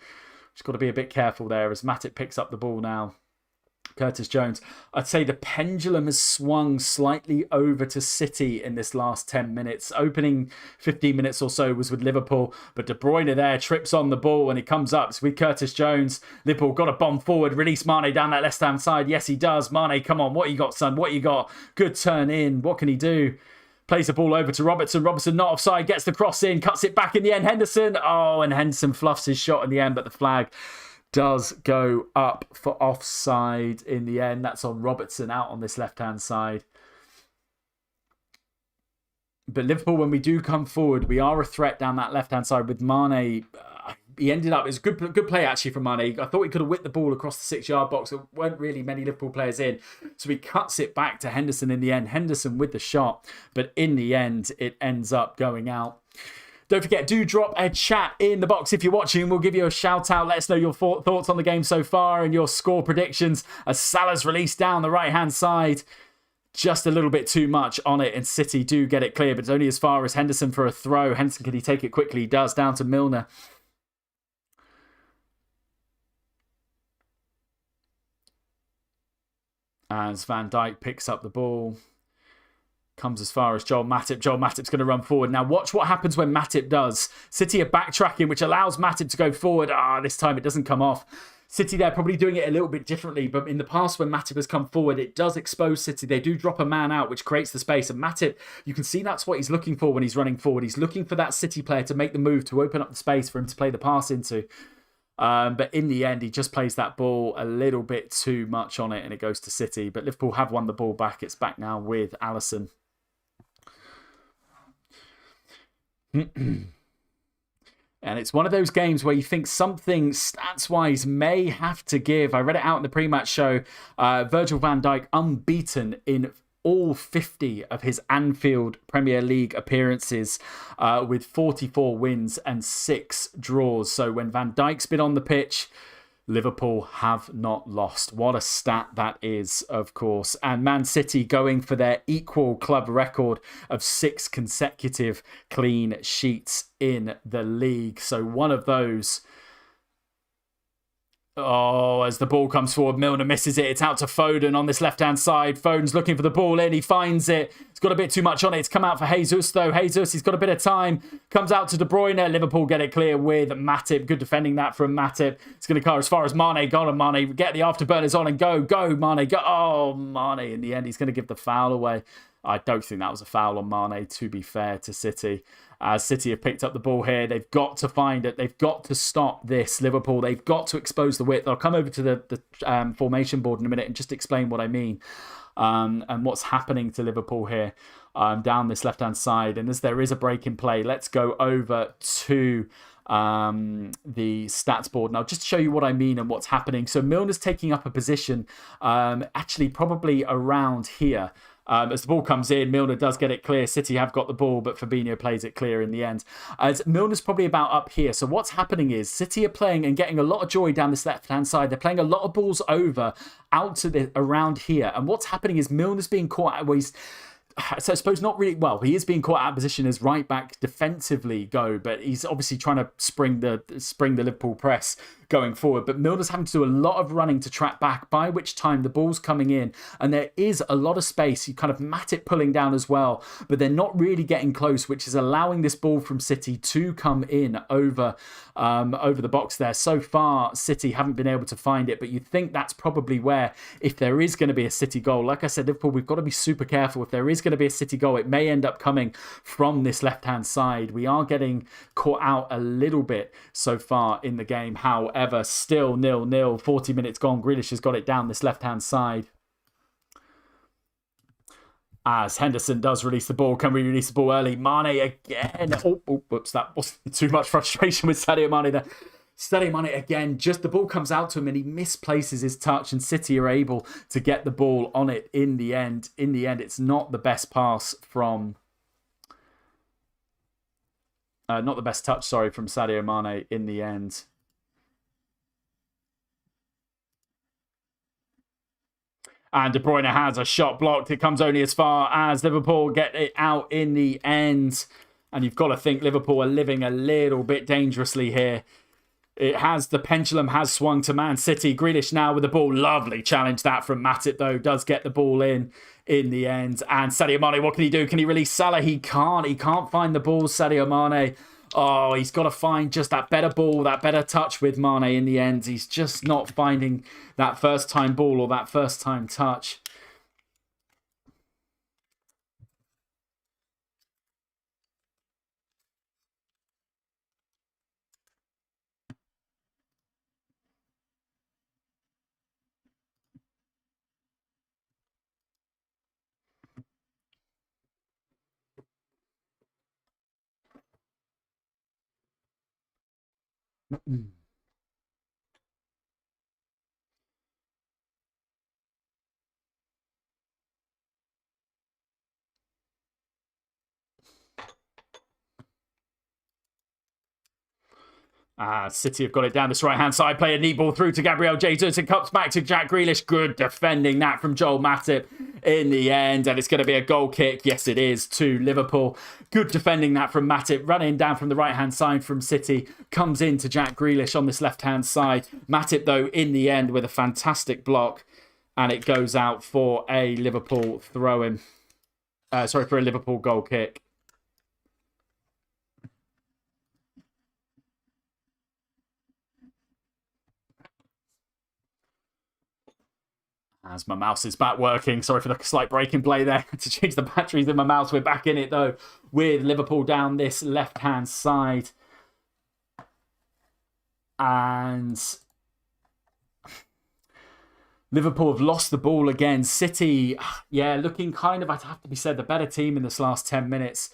[SPEAKER 1] Just got to be a bit careful there as Matip picks up the ball now. Curtis Jones. I'd say the pendulum has swung slightly over to City in this last 10 minutes. Opening 15 minutes or so was with Liverpool, but De Bruyne there trips on the ball and he comes up. It's with Curtis Jones. Liverpool got a bomb forward. Release Mane down that left-hand side. Yes, he does. Mane, come on. What you got, son? What you got? Good turn in. What can he do? Plays the ball over to Robertson. Robertson not offside. Gets the cross in. Cuts it back in the end. Henderson. Oh, and Henderson fluffs his shot in the end, but the flag does go up for offside in the end. That's on Robertson out on this left-hand side. But Liverpool, when we do come forward, we are a threat down that left-hand side with Mane. He ended up, it was a good play actually from Mane. I thought he could have whipped the ball across the 6-yard box. There weren't really many Liverpool players in. So he cuts it back to Henderson in the end. Henderson with the shot. But in the end, it ends up going out. Don't forget, do drop a chat in the box if you're watching. We'll give you a shout out. Let us know your thoughts on the game so far and your score predictions as Salah's released down the right-hand side. Just a little bit too much on it and City do get it clear, but it's only as far as Henderson for a throw. Henderson, can he take it quickly? He does, down to Milner. As Van Dijk picks up the ball. Comes as far as Joel Matip. Joel Matip's going to run forward. Now watch what happens when Matip does. City are backtracking, which allows Matip to go forward. This time it doesn't come off. City there probably doing it a little bit differently, but in the past when Matip has come forward, it does expose City. They do drop a man out, which creates the space. And Matip, you can see that's what he's looking for when he's running forward. He's looking for that City player to make the move, to open up the space for him to play the pass into. But in the end, he just plays that ball a little bit too much on it, and it goes to City. But Liverpool have won the ball back. It's back now with Alisson. And it's one of those games where you think something stats-wise may have to give. I read it out in the pre-match show. Virgil van Dijk unbeaten in all 50 of his Anfield Premier League appearances, with 44 wins and 6 draws. So when Van Dijk's been on the pitch, Liverpool have not lost. What a stat that is, of course. And Man City going for their equal club record of 6 consecutive clean sheets in the league. So one of those. Oh, as the ball comes forward, Milner misses it. It's out to Foden on this left-hand side. Foden's looking for the ball in. He finds it. It's got a bit too much on it. It's come out for Jesus, though. Jesus, he's got a bit of time. Comes out to De Bruyne. Liverpool get it clear with Matip. Good defending that from Matip. It's going to go as far as Mane. Go on, Mane. Get the afterburners on and go. Go, Mane. Go. Oh, Mane. In the end, he's going to give the foul away. I don't think that was a foul on Mane, to be fair to City. As City have picked up the ball here, they've got to find it. They've got to stop this, Liverpool. They've got to expose the width. I'll come over to the formation board in a minute and just explain what I mean and what's happening to Liverpool here down this left-hand side. And as there is a break in play, let's go over to the stats board now, just to show you what I mean and what's happening. So Milner's taking up a position, actually probably around here. As the ball comes in, Milner does get it clear. City have got the ball, but Fabinho plays it clear in the end. As Milner's probably about up here. So what's happening is City are playing and getting a lot of joy down this left-hand side. They're playing a lot of balls over out to the around here. And what's happening is Milner's being caught. So I suppose not really. Well, he is being caught out of position as right back defensively go, but he's obviously trying to spring the Liverpool press going forward. But Milner's having to do a lot of running to track back, by which time the ball's coming in and there is a lot of space. You kind of Matip pulling down as well, but they're not really getting close, which is allowing this ball from City to come in over the box there. So far, City haven't been able to find it, but you'd think that's probably where, if there is going to be a City goal, like I said, Liverpool, we've got to be super careful. If there is going to be a City goal, it may end up coming from this left-hand side. We are getting caught out a little bit so far in the game. However, still 0-0, 40 minutes gone. Grealish has got it down this left-hand side. As Henderson does release the ball. Can we release the ball early? Mane again. Oh, whoops, that was too much frustration with Sadio Mane there. Sadio Mane again, just the ball comes out to him and he misplaces his touch, and City are able to get the ball on it in the end. In the end, it's not the best pass from... not the best touch, sorry, from Sadio Mane in the end. And De Bruyne has a shot blocked. It comes only as far as Liverpool get it out in the end. And you've got to think Liverpool are living a little bit dangerously here. The pendulum has swung to Man City. Grealish now with the ball. Lovely challenge that from Matip, though. Does get the ball in the end. And Sadio Mane, what can he do? Can he release Salah? He can't. He can't find the ball, Sadio Mane. Oh, he's got to find just that better ball, that better touch with Mane in the end. He's just not finding that first-time ball or that first-time touch. City have got it down this right-hand side. Play a knee ball through to Gabriel Jesus. It comes back to Jack Grealish. Good defending that from Joel Matip in the end. And it's going to be a goal kick. Yes, it is, to Liverpool. Good defending that from Matip. Running down from the right-hand side from City. Comes into Jack Grealish on this left-hand side. Matip, though, in the end with a fantastic block. And it goes out for a Liverpool throw-in. For a Liverpool goal kick. As my mouse is back working. Sorry for the slight break in play there. To change the batteries in my mouse. We're back in it though, with Liverpool down this left-hand side. And Liverpool have lost the ball again. City, yeah, looking kind of, I'd have to be said, the better team in this last 10 minutes.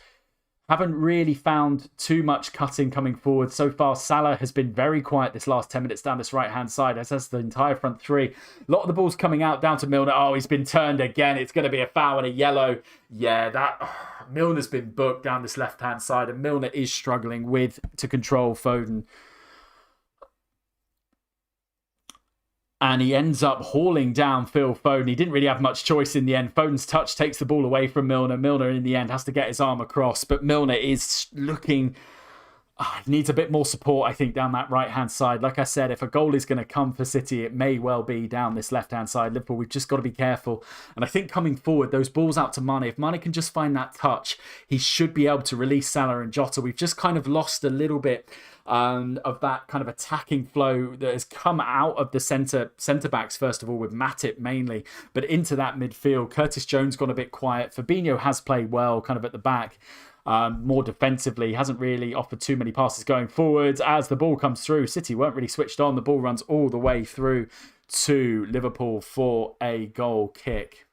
[SPEAKER 1] Haven't really found too much cutting coming forward. So far, Salah has been very quiet this last 10 minutes down this right-hand side, as has the entire front three. A lot of the balls coming out down to Milner. Oh, he's been turned again. It's going to be a foul and a yellow. Yeah, Milner's been booked down this left-hand side, and Milner is struggling to control Foden. And he ends up hauling down Phil Foden. He didn't really have much choice in the end. Foden's touch takes the ball away from Milner. Milner, in the end, has to get his arm across. But Milner is looking... needs a bit more support, I think, down that right-hand side. Like I said, if a goal is going to come for City, it may well be down this left-hand side. Liverpool, we've just got to be careful. And I think coming forward, those balls out to Mane, if Mane can just find that touch, he should be able to release Salah and Jota. We've just kind of lost a little bit of that kind of attacking flow that has come out of the centre backs, first of all, with Matip mainly, but into that midfield. Curtis Jones gone a bit quiet. Fabinho has played well kind of at the back. More defensively, hasn't really offered too many passes going forwards. As the ball comes through, City weren't really switched on. The ball runs all the way through to Liverpool for a goal kick.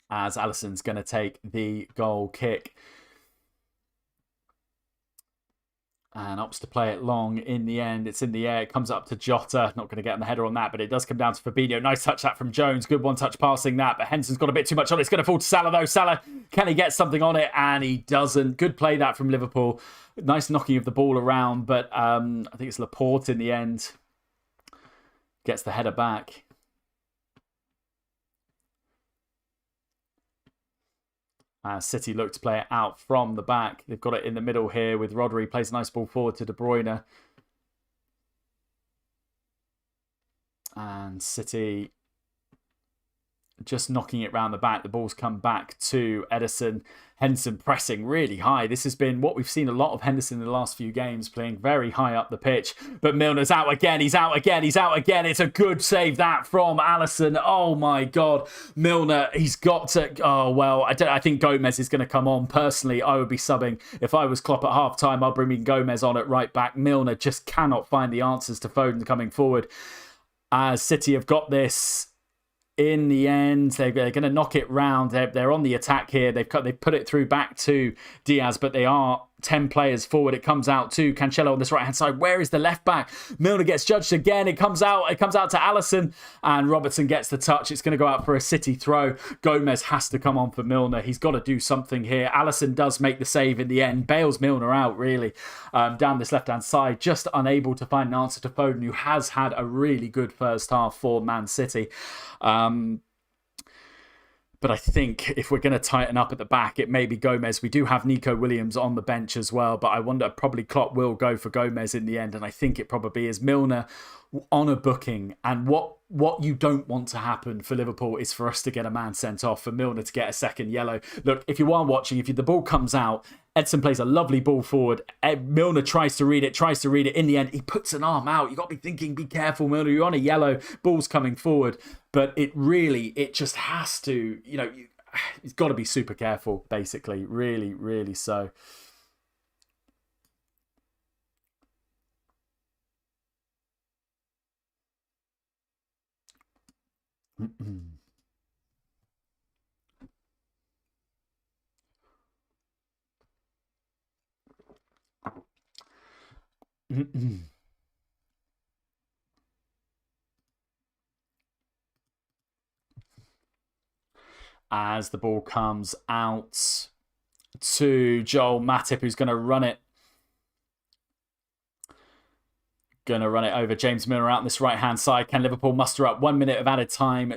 [SPEAKER 1] As Alisson's going to take the goal kick. And opts to play it long in the end. It's in the air. It comes up to Jota. Not going to get on the header on that, but it does come down to Fabinho. Nice touch that from Jones. Good one-touch passing that, but Henderson's got a bit too much on it. It's going to fall to Salah, though. Salah, can he get something on it? And he doesn't. Good play that from Liverpool. Nice knocking of the ball around, but I think it's Laporte in the end. Gets the header back. City look to play it out from the back. They've got it in the middle here with Rodri. Plays a nice ball forward to De Bruyne. And City just knocking it round the back. The ball's come back to Ederson. Henderson pressing really high. This has been what we've seen a lot of Henderson in the last few games, playing very high up the pitch. But Milner's out again. He's out again. He's out again. It's a good save that from Alisson. Oh my God. Milner, he's got to... Oh, well, I think Gomez is going to come on. Personally, I would be subbing. If I was Klopp at half-time, I'll bring Gomez on at right back. Milner just cannot find the answers to Foden coming forward. As City have got this... In the end, they're going to knock it round. They're on the attack here. They put it through back to Diaz, but they are 10 players forward. It comes out to Cancelo on this right-hand side. Where is the left back? Milner gets judged again. It comes out to Alisson, and Robertson gets the touch. It's going to go out for a City throw. Gomez has to come on for Milner. He's got to do something here. Alisson does make the save in the end. Bails Milner out, really, down this left-hand side. Just unable to find an answer to Foden, who has had a really good first half for Man City. But I think if we're going to tighten up at the back, it may be Gomez. We do have Nico Williams on the bench as well, but I wonder, probably Klopp will go for Gomez in the end, and I think it probably is. Milner on a booking, and what you don't want to happen for Liverpool is for us to get a man sent off, for Milner to get a second yellow. Look, if you are watching, the ball comes out, Edson plays a lovely ball forward. Milner tries to read it. In the end, he puts an arm out. You've got to be thinking, be careful, Milner. You're on a yellow. Ball's coming forward. But it just has to, it's got to be super careful, basically. Really, really so. As the ball comes out to Joel Matip, who's going to run it. Going to run it over James Milner out on this right-hand side. Can Liverpool muster up 1 minute of added time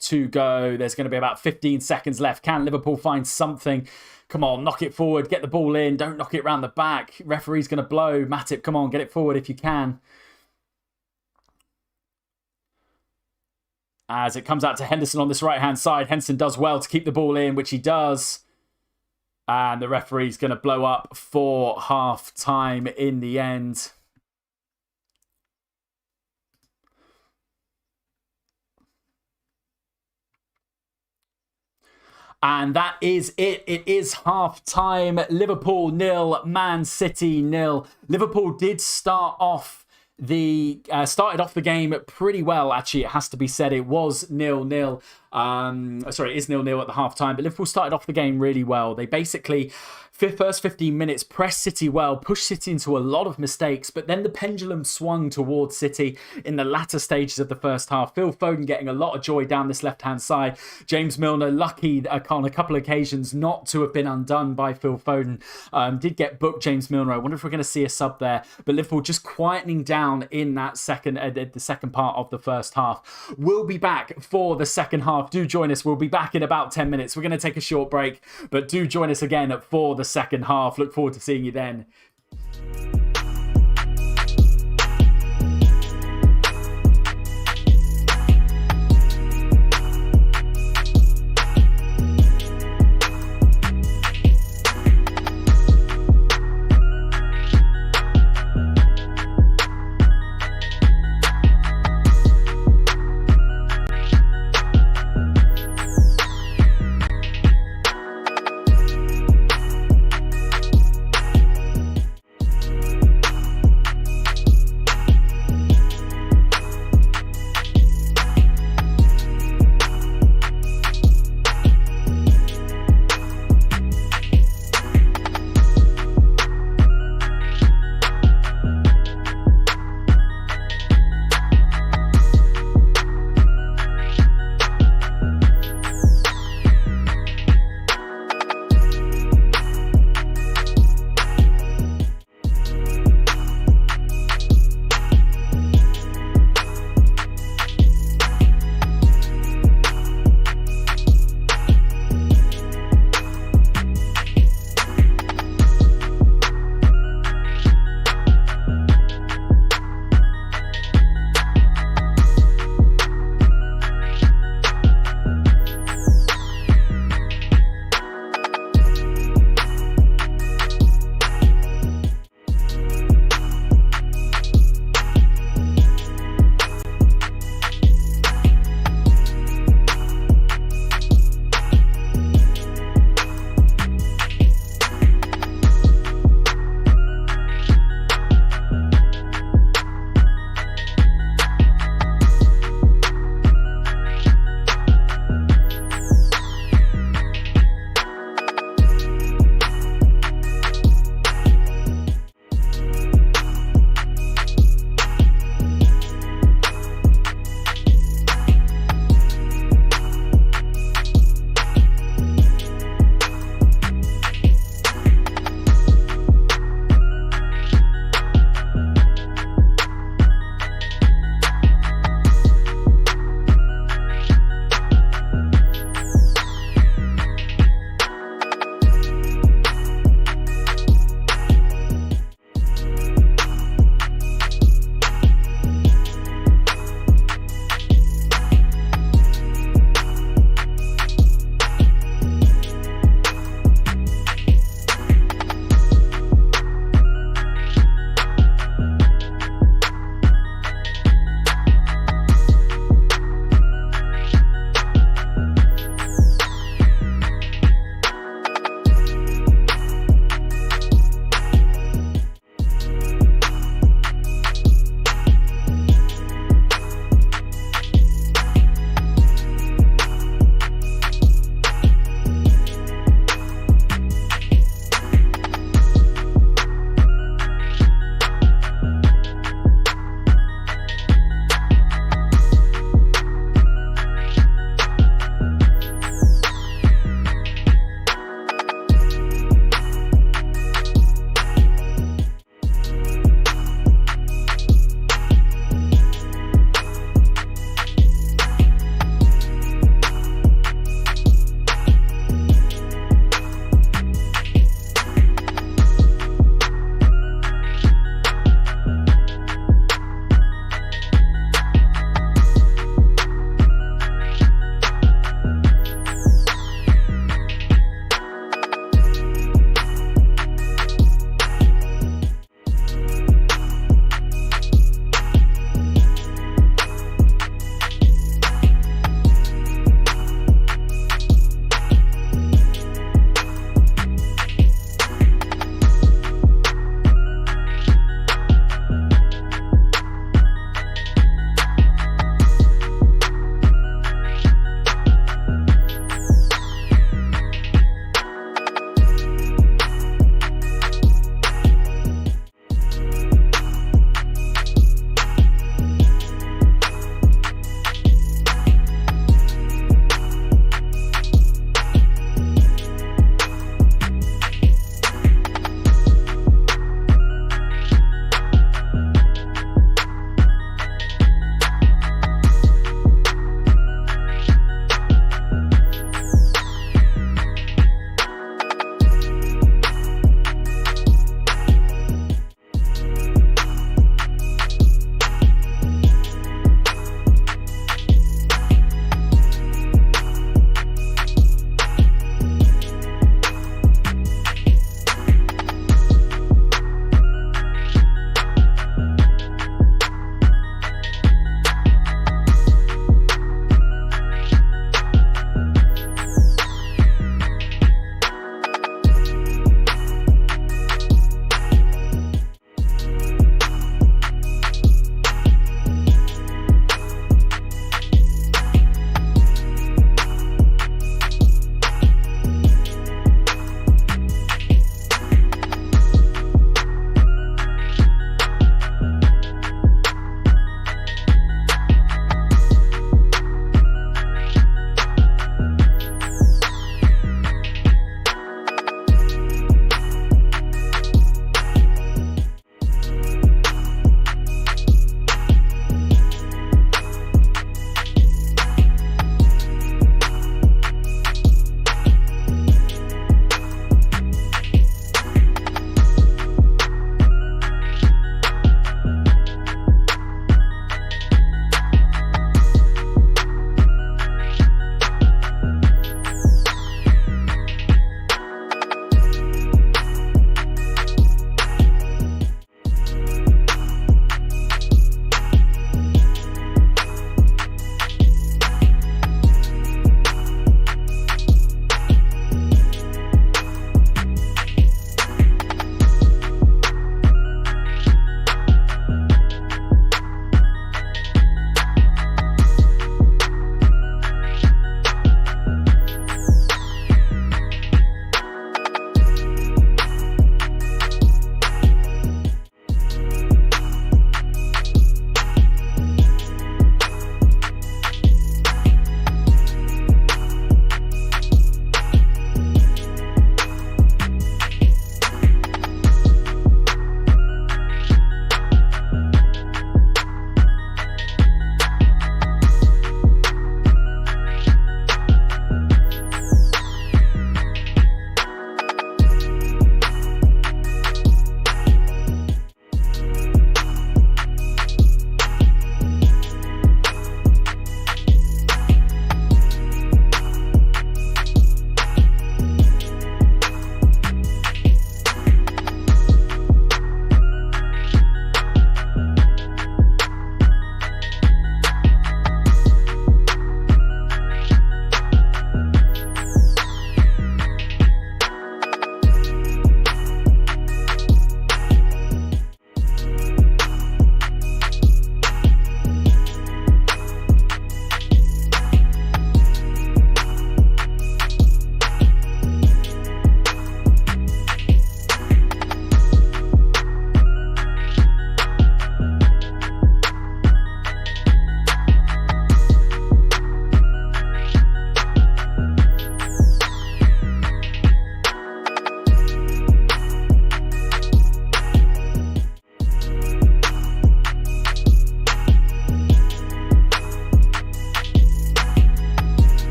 [SPEAKER 1] to go? There's going to be about 15 seconds left. Can Liverpool find something? Come on, knock it forward. Get the ball in. Don't knock it round the back. Referee's going to blow. Matip, come on, get it forward if you can. as it comes out to Henderson on this right-hand side. Henderson does well to keep the ball in, which he does. And the referee's going to blow up for half-time in the end. And that is it. It is half-time. Liverpool 0, Man City 0. Liverpool did started off the game pretty well, actually. It has to be said. It was 0-0. Sorry, it is 0-0 at the half-time. But Liverpool started off the game really well. They basically, first 15 minutes, pressed City well, pushed City into a lot of mistakes, but then the pendulum swung towards City in the latter stages of the first half. Phil Foden getting a lot of joy down this left-hand side. James Milner lucky on a couple of occasions not to have been undone by Phil Foden. Did get booked, James Milner. I wonder if we're going to see a sub there. But Liverpool just quietening down in that the second part of the first half. We'll be back for the second half. Do join us. We'll be back in about 10 minutes. We're going to take a short break, but do join us again for the second half. Look forward to seeing you then.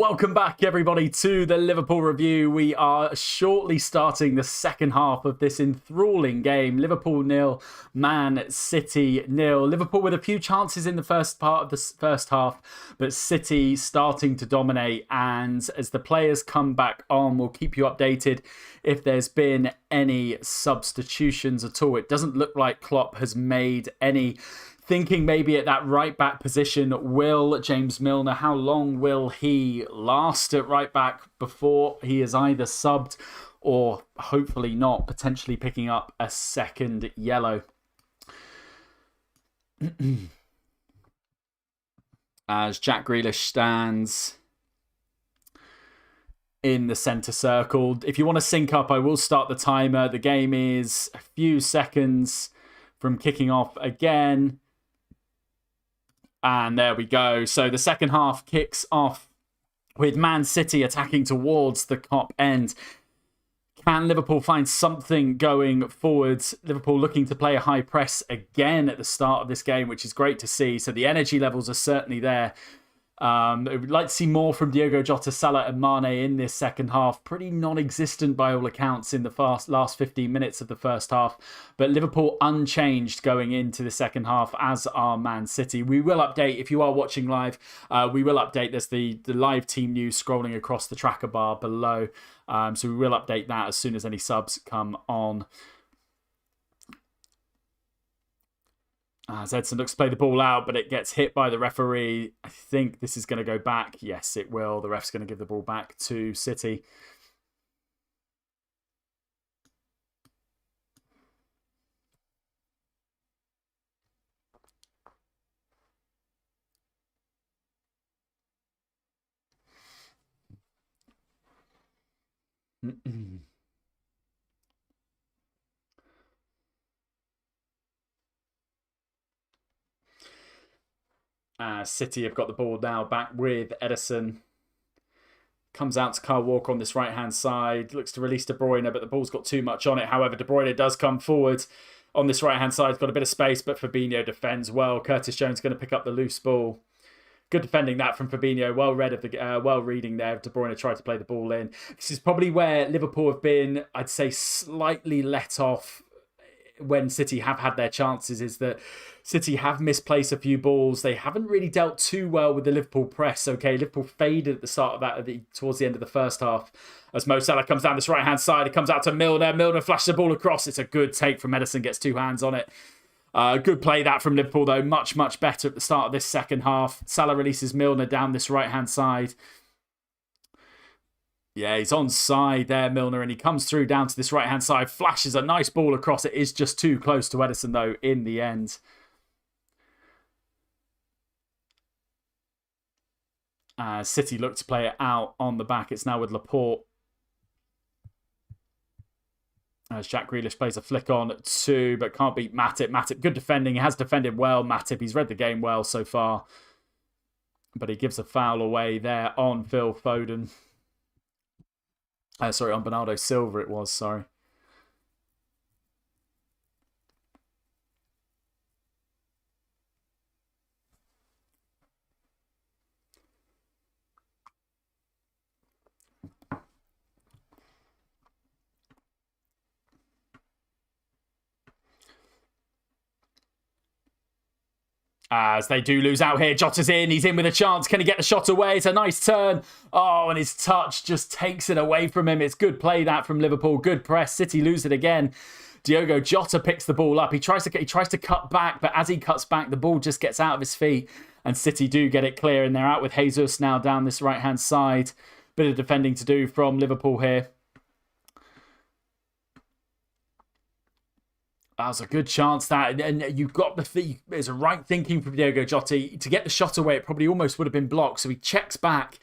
[SPEAKER 1] welcome back everybody to the Liverpool review. We are shortly starting the second half of this enthralling game. Liverpool 0, Man City 0. Liverpool with a few chances in the first part of the first half, but City starting to dominate. And as the players come back on, we'll keep you updated if there's been any substitutions at all. It doesn't look like Klopp has made any. Thinking maybe at that right back position, will James Milner, how long will he last at right back before he is either subbed or hopefully not, potentially picking up a second yellow? As Jack Grealish stands in the centre circle. If you want to sync up, I will start the timer. The game is a few seconds from kicking off again. And there we go. So the second half kicks off with Man City attacking towards the Kop end. Can Liverpool find something going forwards? Liverpool looking to play a high press again at the start of this game, which is great to see. So the energy levels are certainly there. We'd like to see more from Diogo Jota, Salah and Mane in this second half. Pretty non-existent by all accounts in the last 15 minutes of the first half. But Liverpool unchanged going into the second half, as are Man City. We will update, if you are watching live, we will update. There's the live team news scrolling across the tracker bar below. So we will update that as soon as any subs come on. As Edson looks to play the ball out, but it gets hit by the referee. I think this is going to go back. Yes, it will. The ref's going to give the ball back to City. City have got the ball now back with Edison. Comes out to Kyle Walker on this right-hand side. Looks to release De Bruyne, but the ball's got too much on it. However, De Bruyne does come forward on this right-hand side. Got a bit of space, but Fabinho defends well. Curtis Jones going to pick up the loose ball. Good defending that from Fabinho. Well reading there. De Bruyne tried to play the ball in. This is probably where Liverpool have been, I'd say, slightly let off when City have had their chances, is that City have misplaced a few balls. They haven't really dealt too well with the Liverpool press. Okay, Liverpool faded at the start of that towards the end of the first half. As Mo Salah comes down this right-hand side, it comes out to Milner. Milner flashes the ball across. It's a good take from Edison, gets two hands on it. Good play that from Liverpool, though. Much, much better at the start of this second half. Salah releases Milner down this right-hand side. Yeah, he's onside there, Milner, and he comes through down to this right-hand side, flashes a nice ball across. It is just too close to Edison, though, in the end. City look to play it out on the back. It's now with Laporte. As Jack Grealish plays a flick on at 2, but can't beat Matip. Matip, good defending. He has defended well, Matip. He's read the game well so far. But he gives a foul away there on Phil Foden. Sorry, on Bernardo Silva it was, sorry. As they do lose out here, Jota's in. He's in with a chance. Can he get the shot away? It's a nice turn. Oh, and his touch just takes it away from him. It's good play that from Liverpool. Good press. City lose it again. Diogo Jota picks the ball up. He tries to cut back, but as he cuts back, the ball just gets out of his feet. And City do get it clear, and they're out with Jesus now down this right-hand side. Bit of defending to do from Liverpool here. That was a good chance, that, and you got there's a right thinking from Diogo Jota to get the shot away. It probably almost would have been blocked, so he checks back,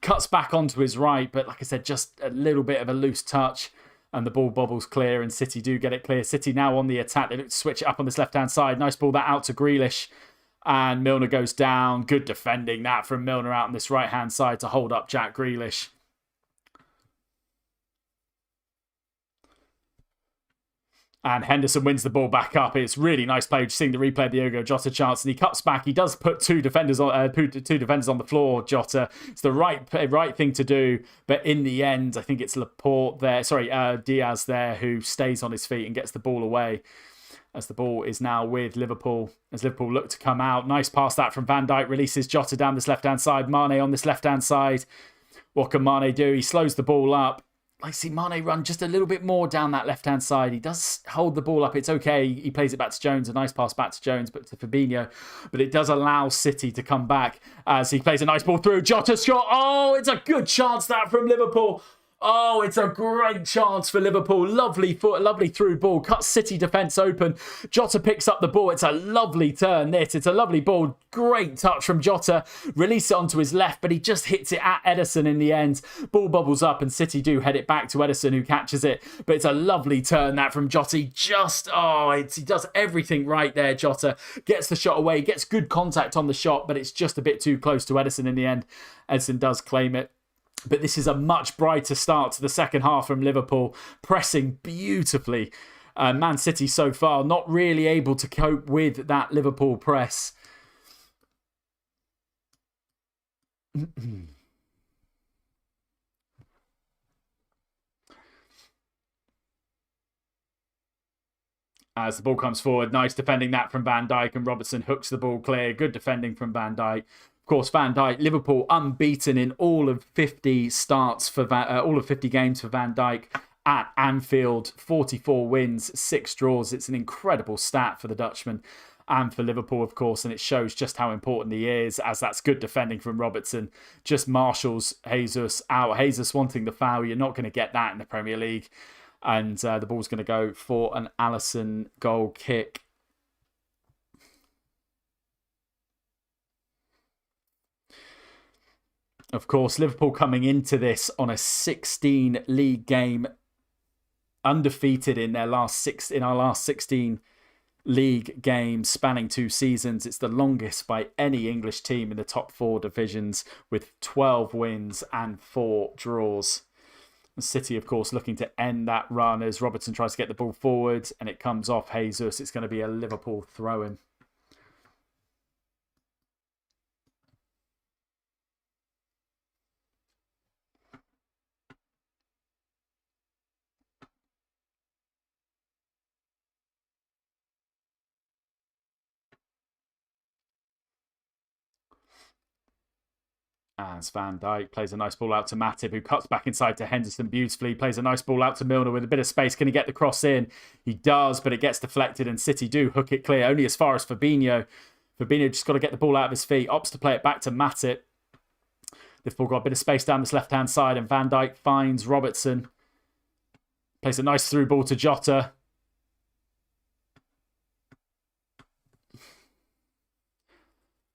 [SPEAKER 1] cuts back onto his right, but like I said, just a little bit of a loose touch, and the ball bobbles clear, and City do get it clear. City now on the attack. They look to switch it up on this left-hand side. Nice ball that out to Grealish, and Milner goes down. Good defending that from Milner out on this right-hand side to hold up Jack Grealish. And Henderson wins the ball back up. It's really nice play. Just seeing the replay of the Diogo Jota chance, and he cuts back. He does put two defenders on the floor. Jota, it's the right thing to do, but in the end, I think it's Laporte there. Sorry, Diaz there, who stays on his feet and gets the ball away. As the ball is now with Liverpool, as Liverpool look to come out. Nice pass that from Van Dijk, releases Jota down this left-hand side. Mane on this left-hand side. What can Mane do? He slows the ball up. I see Mane run just a little bit more down that left-hand side. He does hold the ball up. It's okay. He plays it back to Jones. A nice pass back to Jones, but to Fabinho. But it does allow City to come back as he plays a nice ball through. Jota shot. Oh, it's a good chance that from Liverpool. Oh, it's a great chance for Liverpool. Lovely through ball. Cuts City defence open. Jota picks up the ball. It's a lovely turn, this. It's a lovely ball. Great touch from Jota. Release it onto his left, but he just hits it at Ederson in the end. Ball bubbles up, and City do head it back to Ederson, who catches it. But it's a lovely turn, that from Jota. He does everything right there, Jota. Gets the shot away. Gets good contact on the shot, but it's just a bit too close to Ederson in the end. Ederson does claim it. But this is a much brighter start to the second half from Liverpool, pressing beautifully. Man City so far not really able to cope with that Liverpool press. As the ball comes forward, nice defending that from Van Dijk, and Robertson hooks the ball clear. Good defending from Van Dijk. Of course, Van Dijk, Liverpool unbeaten in all of 50 starts for all of 50 games for Van Dijk at Anfield. 44 wins, 6 draws. It's an incredible stat for the Dutchman and for Liverpool, of course, and it shows just how important he is, as that's good defending from Robertson. Just marshals Jesus out. Jesus wanting the foul. You're not going to get that in the Premier League. And the ball's going to go for an Alisson goal kick. Of course, Liverpool coming into this on a 16 league game, undefeated in our last 16 league games spanning 2 seasons. It's the longest by any English team in the top 4 divisions, with 12 wins and 4 draws. City, of course, looking to end that run as Robertson tries to get the ball forward, and it comes off Jesus. It's going to be a Liverpool throw-in. As Van Dijk plays a nice ball out to Matip, who cuts back inside to Henderson beautifully. Plays a nice ball out to Milner with a bit of space. Can he get the cross in? He does, but it gets deflected, and City do hook it clear, only as far as Fabinho. Fabinho just got to get the ball out of his feet. Opts to play it back to Matip. Liverpool got a bit of space down this left-hand side, and Van Dijk finds Robertson. Plays a nice through ball to Jota.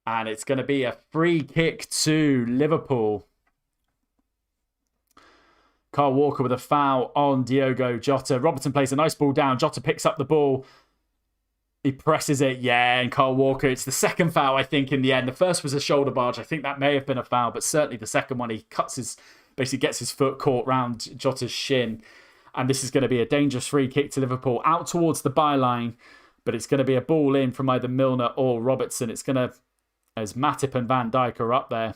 [SPEAKER 1] And it's going to be a free kick to Liverpool. Kyle Walker with a foul on Diogo Jota. Robertson plays a nice ball down. Jota picks up the ball. He presses it. Yeah, and Kyle Walker. It's the second foul, I think, in the end. The first was a shoulder barge. I think that may have been a foul, but certainly the second one, he basically gets his foot caught round Jota's shin. And this is going to be a dangerous free kick to Liverpool out towards the byline. But it's going to be a ball in from either Milner or Robertson. It's going to, as Matip and Van Dijk are up there.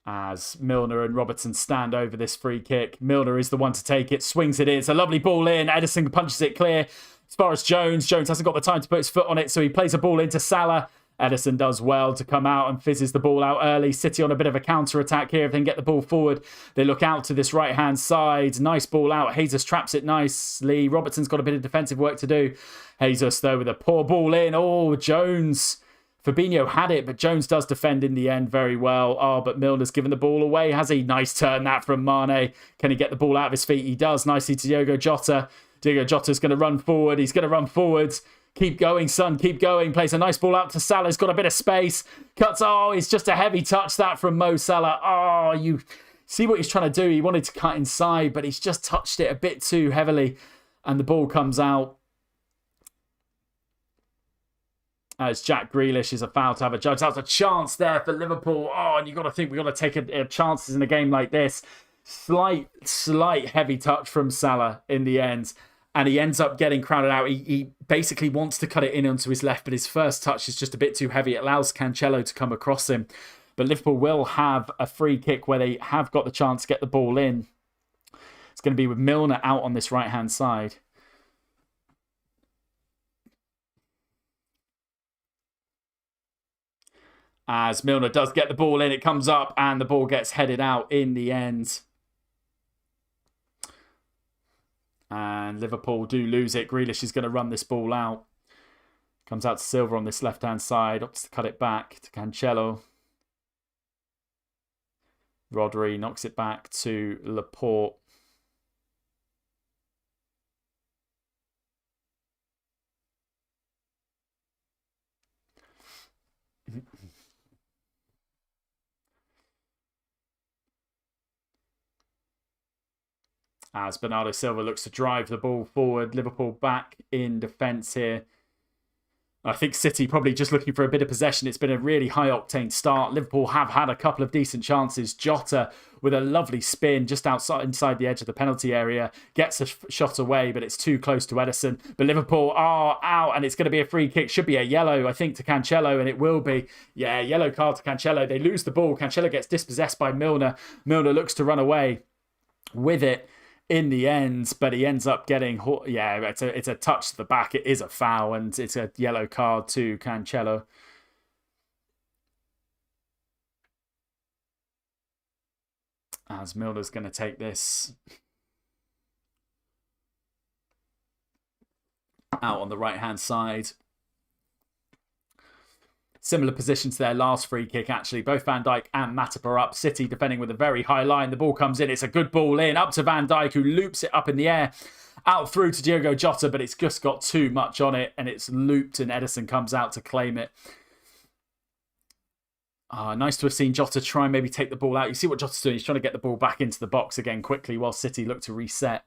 [SPEAKER 1] As Milner and Robertson stand over this free kick. Milner is the one to take it, swings it in. It's a lovely ball in. Ederson punches it clear as far as Jones. Jones hasn't got the time to put his foot on it, so he plays a ball into Salah. Ederson does well to come out and fizzes the ball out early. City on a bit of a counter-attack here. If they can get the ball forward, they look out to this right-hand side. Nice ball out. Jesus traps it nicely. Robertson's got a bit of defensive work to do. Jesus, though, with a poor ball in. Oh, Jones. Fabinho had it, but Jones does defend in the end very well. Oh, but Milner's given the ball away, has he? Nice turn that from Mane. Can he get the ball out of his feet? He does. Nicely to Diogo Jota. Diogo Jota's going to run forward. He's going to run forward. Keep going, son. Keep going. Plays a nice ball out to Salah. He's got a bit of space. Cuts. Oh, it's just a heavy touch that from Mo Salah. Oh, you see what he's trying to do. He wanted to cut inside, but he's just touched it a bit too heavily. And the ball comes out as Jack Grealish is a foul to have a judge. That's a chance there for Liverpool. Oh, and you've got to think we've got to take chances in a game like this. Slight heavy touch from Salah in the end. And he ends up getting crowded out. He basically wants to cut it in onto his left, but his first touch is just a bit too heavy. It allows Cancelo to come across him. But Liverpool will have a free kick where they have got the chance to get the ball in. It's going to be with Milner out on this right-hand side. As Milner does get the ball in, it comes up and the ball gets headed out in the end. And Liverpool do lose it. Grealish is going to run this ball out. Comes out to Silva on this left-hand side. Opts to cut it back to Cancelo. Rodri knocks it back to Laporte. As Bernardo Silva looks to drive the ball forward. Liverpool back in defence here. I think City probably just looking for a bit of possession. It's been a really high-octane start. Liverpool have had a couple of decent chances. Jota with a lovely spin just inside the edge of the penalty area. Gets a shot away, but it's too close to Ederson. But Liverpool are out, and it's going to be a free kick. Should be a yellow, I think, to Cancelo, and it will be. Yeah, yellow card to Cancelo. They lose the ball. Cancelo gets dispossessed by Milner. Milner looks to run away with it in the end, but he ends up getting, yeah, it's a touch to the back. It is a foul, and it's a yellow card to Cancelo. As Milner's going to take this out on the right-hand side. Similar position to their last free kick, actually. Both Van Dijk and Matip are up. City defending with a very high line. The ball comes in. It's a good ball in. Up to Van Dijk, who loops it up in the air. Out through to Diogo Jota, but it's just got too much on it. And it's looped, and Ederson comes out to claim it. Nice to have seen Jota try and maybe take the ball out. You see what Jota's doing. He's trying to get the ball back into the box again quickly while City look to reset.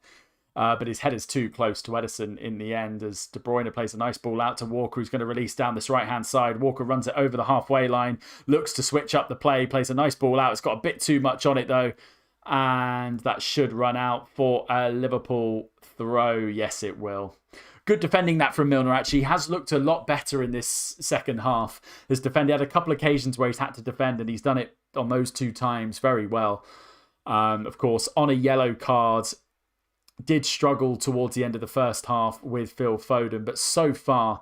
[SPEAKER 1] But his head is too close to Ederson in the end as De Bruyne plays a nice ball out to Walker, who's going to release down this right-hand side. Walker runs it over the halfway line, looks to switch up the play, plays a nice ball out. It's got a bit too much on it, though. And that should run out for a Liverpool throw. Yes, it will. Good defending that from Milner, actually. He has looked a lot better in this second half. Has defended, had a couple of occasions where he's had to defend, and he's done it on those 2 times very well. Of course, on a yellow card, did struggle towards the end of the first half with Phil Foden, but so far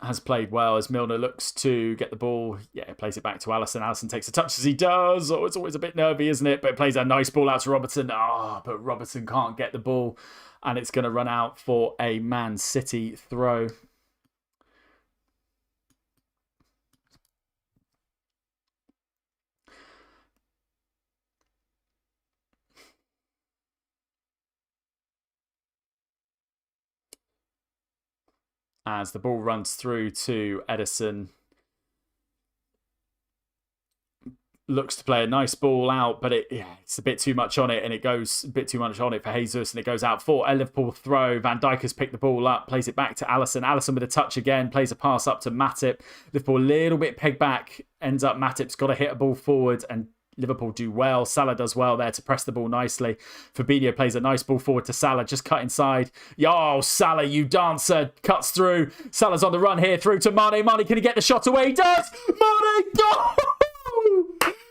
[SPEAKER 1] has played well as Milner looks to get the ball. Yeah, plays it back to Alisson. Alisson takes a touch as he does. Oh, it's always a bit nervy, isn't it? But it plays a nice ball out to Robertson. But Robertson can't get the ball, and it's going to run out for a Man City throw. As the ball runs through to Ederson. Looks to play a nice ball out, but it's a bit too much on it, and it goes a bit too much on it for Jesus, and it goes out for a Liverpool throw. Van Dijk has picked the ball up, plays it back to Alisson. Alisson with a touch again, plays a pass up to Matip. Liverpool a little bit pegged back, ends up Matip's got to hit a ball forward, and Liverpool do well. Salah does well there to press the ball nicely. Fabinho plays a nice ball forward to Salah, just cut inside. Yo, Salah, you dancer. Cuts through. Salah's on the run here through to Mane. Mane, can he get the shot away? He does! Mane, go!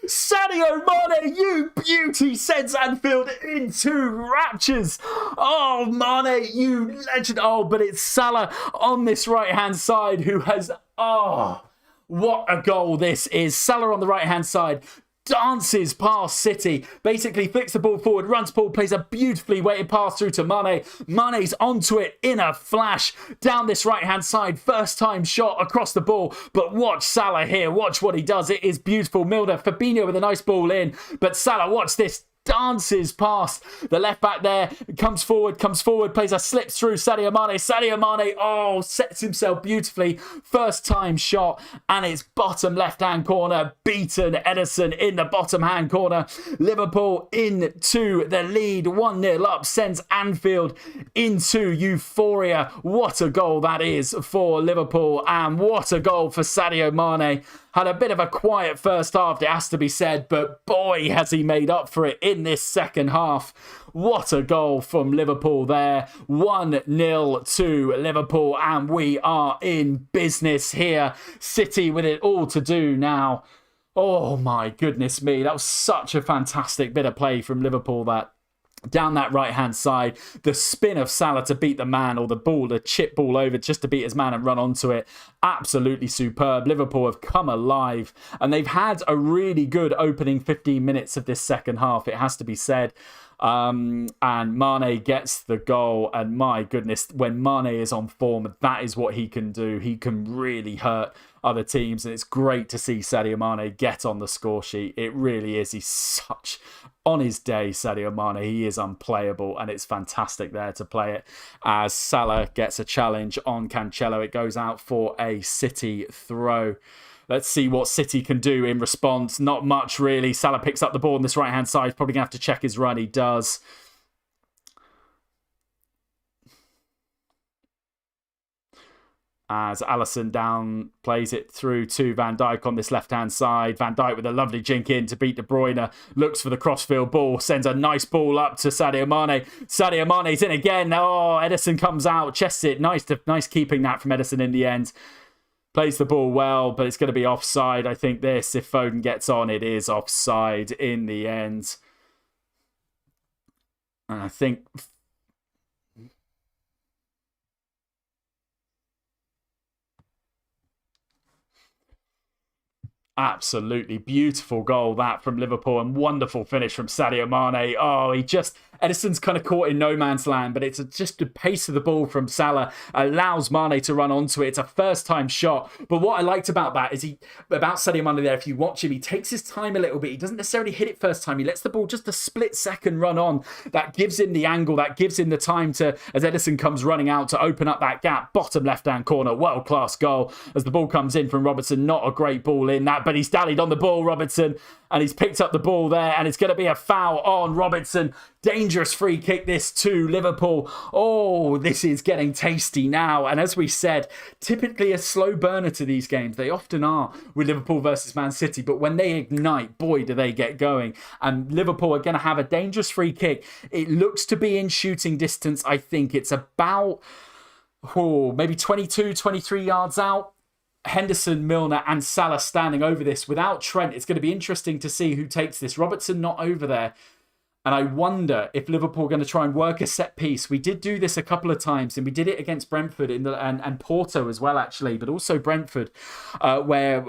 [SPEAKER 1] Sadio Mane, you beauty, sends Anfield into raptures. Oh, Mane, you legend. Oh, but it's Salah on this right-hand side who has... Oh, what a goal this is. Salah on the right-hand side. Dances past City, basically flicks the ball forward, runs ball, plays a beautifully weighted pass through to Mane. Mane's onto it in a flash, down this right-hand side, first time shot across the ball. But watch Salah here, watch what he does. It is beautiful. Milner, Fabinho with a nice ball in, but Salah, watch this. dances past the left back there, comes forward, plays a slip through Sadio Mane. Sadio Mane, oh, sets himself beautifully. First time shot, and it's bottom left-hand corner. Beaten Ederson in the bottom-hand corner. Liverpool into the lead, 1-0 up, sends Anfield into euphoria. What a goal that is for Liverpool, and what a goal for Sadio Mane. Had a bit of a quiet first half, it has to be said, but boy, has he made up for it in this second half. What a goal from Liverpool there. 1-0 to Liverpool, and we are in business here. City with it all to do now. Oh my goodness me, that was such a fantastic bit of play from Liverpool, that. Down that right-hand side, the spin of Salah to beat the man, or the chip ball over just to beat his man and run onto it. Absolutely superb. Liverpool have come alive, and they've had a really good opening 15 minutes of this second half, it has to be said. And Mane gets the goal, and my goodness, when Mane is on form, that is what he can do. He can really hurt other teams, and it's great to see Sadio Mane get on the score sheet. It really is. He's such on his day, Sadio Mane. He is unplayable, and it's fantastic there to play it as Salah gets a challenge on Cancelo. It goes out for a City throw. Let's see what City can do in response. Not much, really. Salah picks up the ball on this right-hand side. He's probably going to have to check his run. He does. As Alisson down plays it through to Van Dijk on this left-hand side. Van Dijk with a lovely jink in to beat De Bruyne. Looks for the crossfield ball. Sends a nice ball up to Sadio Mane. Sadio Mane's in again. Oh, Ederson comes out. Chests it. Nice keeping that from Ederson in the end. Plays the ball well, but it's going to be offside. I think this, if Foden gets on, it is offside in the end. And I think... Absolutely beautiful goal that from Liverpool, and wonderful finish from Sadio Mane. Oh, Ederson's kind of caught in no man's land, but it's just the pace of the ball from Salah allows Mane to run onto it. It's a first-time shot. But what I liked about that is about Sadio Mane there, if you watch him, he takes his time a little bit. He doesn't necessarily hit it first time. He lets the ball just a split second run on. That gives him the angle. That gives him the time to, as Ederson comes running out, to open up that gap. Bottom left-hand corner. World-class goal as the ball comes in from Robertson. Not a great ball in that, but he's dallied on the ball, Robertson, and he's picked up the ball there, and it's going to be a foul on Robertson. Dangerous free kick this to Liverpool. Oh, this is getting tasty now. And as we said, typically a slow burner to these games. They often are with Liverpool versus Man City, but when they ignite, boy, do they get going. And Liverpool are going to have a dangerous free kick. It looks to be in shooting distance. I think it's about maybe 22, 23 yards out. Henderson, Milner and Salah standing over this without Trent. It's going to be interesting to see who takes this. Robertson not over there. And I wonder if Liverpool are going to try and work a set piece. We did do this a couple of times, and we did it against Brentford and Porto as well, actually, but also Brentford, where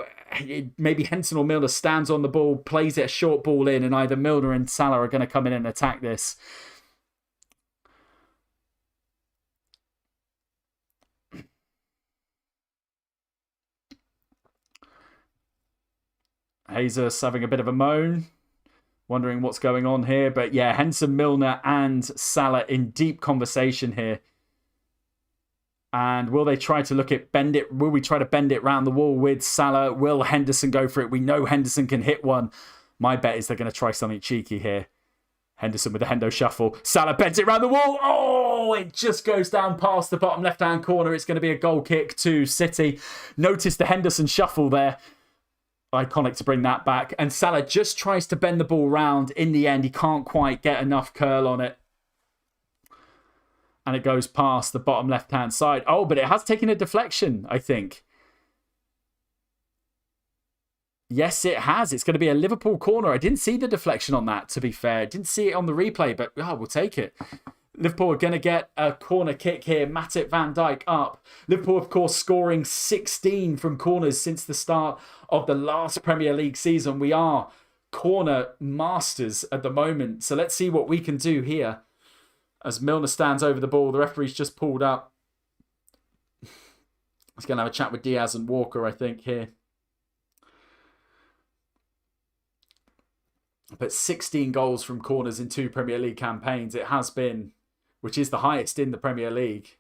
[SPEAKER 1] maybe Henderson or Milner stands on the ball, plays it a short ball in, and either Milner and Salah are going to come in and attack this. Jesus having a bit of a moan, wondering what's going on here. But yeah, Henderson, Milner and Salah in deep conversation here. And will they try to bend it? Will we try to bend it round the wall with Salah? Will Henderson go for it? We know Henderson can hit one. My bet is they're going to try something cheeky here. Henderson with the Hendo shuffle. Salah bends it round the wall. Oh, it just goes down past the bottom left-hand corner. It's going to be a goal kick to City. Notice the Henderson shuffle there. Iconic to bring that back. And Salah just tries to bend the ball round. In the end, he can't quite get enough curl on it. And it goes past the bottom left-hand side. Oh, but it has taken a deflection, I think. Yes, it has. It's going to be a Liverpool corner. I didn't see the deflection on that, to be fair. I didn't see it on the replay, but we'll take it. Liverpool are going to get a corner kick here. Matip Van Dijk up. Liverpool, of course, scoring 16 from corners since the start of the last Premier League season. We are corner masters at the moment. So let's see what we can do here. As Milner stands over the ball, the referee's just pulled up. He's going to have a chat with Diaz and Walker, I think, here. But 16 goals from corners in 2 Premier League campaigns. It has been, which is the highest in the Premier League.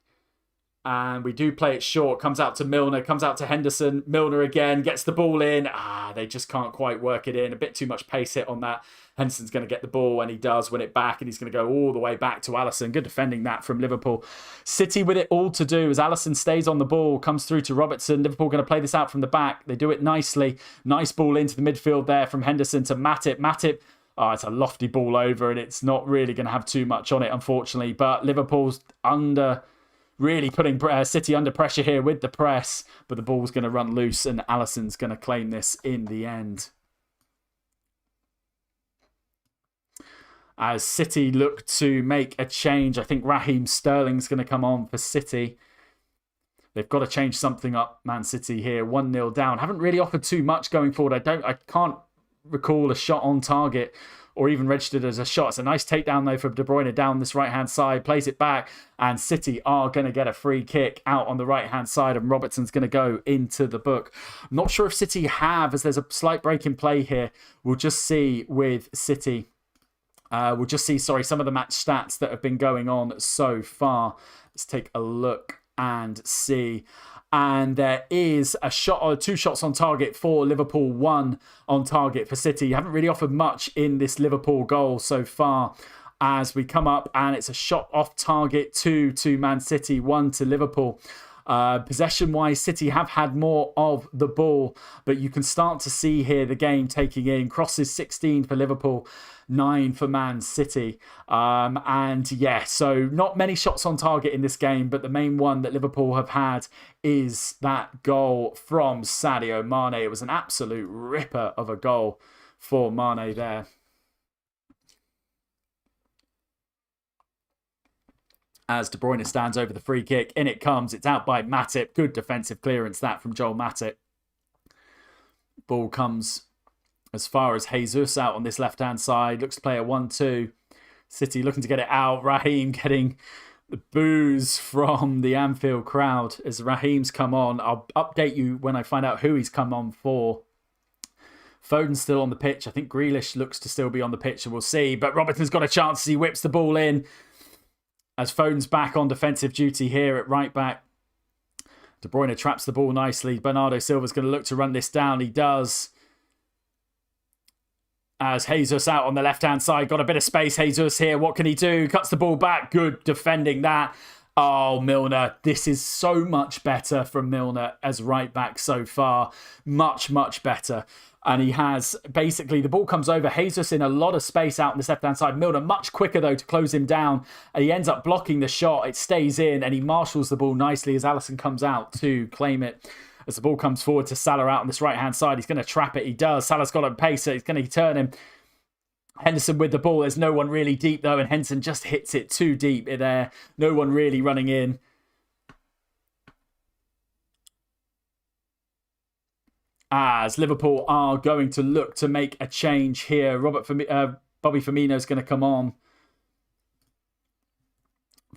[SPEAKER 1] And we do play it short. Comes out to Milner, comes out to Henderson. Milner again, gets the ball in. They just can't quite work it in. A bit too much pace hit on that. Henderson's going to get the ball, and he does win it back, and he's going to go all the way back to Alisson. Good defending that from Liverpool. City with it all to do as Alisson stays on the ball, comes through to Robertson. Liverpool going to play this out from the back. They do it nicely. Nice ball into the midfield there from Henderson to Matip. Matip, it's a lofty ball over, and it's not really going to have too much on it, unfortunately. But Liverpool's really putting City under pressure here with the press, but the ball's going to run loose, and Alisson's going to claim this in the end. As City look to make a change, I think Raheem Sterling's going to come on for City. They've got to change something up, Man City here. 1-0 down. Haven't really offered too much going forward. I can't recall a shot on target or even registered as a shot. It's a nice takedown, though, for De Bruyne down this right-hand side. Plays it back, and City are going to get a free kick out on the right-hand side, and Robertson's going to go into the book. I'm not sure if City have, as there's a slight break in play here. We'll just see with City. We'll just see, some of the match stats that have been going on so far. Let's take a look and see. And there is a shot or 2 shots on target for Liverpool, 1 on target for City. You haven't really offered much in this Liverpool goal so far as we come up, and it's a shot off target, 2 to Man City, 1 to Liverpool. Possession-wise, City have had more of the ball, but you can start to see here the game taking in. Crosses 16 for Liverpool, 9 for Man City. So not many shots on target in this game, but the main one that Liverpool have had is that goal from Sadio Mane. It was an absolute ripper of a goal for Mane there. As De Bruyne stands over the free kick. In it comes. It's out by Matip. Good defensive clearance, that from Joel Matip. Ball comes as far as Jesus out on this left-hand side. Looks to play a 1-2. City looking to get it out. Raheem getting the boos from the Anfield crowd as Raheem's come on. I'll update you when I find out who he's come on for. Foden's still on the pitch. I think Grealish looks to still be on the pitch, and we'll see. But Robertson's got a chance as he whips the ball in. As Foden's back on defensive duty here at right back. De Bruyne traps the ball nicely. Bernardo Silva's going to look to run this down. He does. As Jesus out on the left-hand side. Got a bit of space, Jesus here. What can he do? Cuts the ball back. Good defending that. Oh, Milner. This is so much better from Milner as right back so far. Much, much better. And he has, basically, the ball comes over. Jesus in a lot of space out on the left-hand side. Milner much quicker, though, to close him down. And he ends up blocking the shot. It stays in, and he marshals the ball nicely as Alisson comes out to claim it. As the ball comes forward to Salah out on this right-hand side. He's going to trap it. He does. Salah's got a pacer. He's going to turn him. Henderson with the ball. There's no one really deep, though, and Henderson just hits it too deep there. No one really running in. As Liverpool are going to look to make a change here. Bobby Firmino's going to come on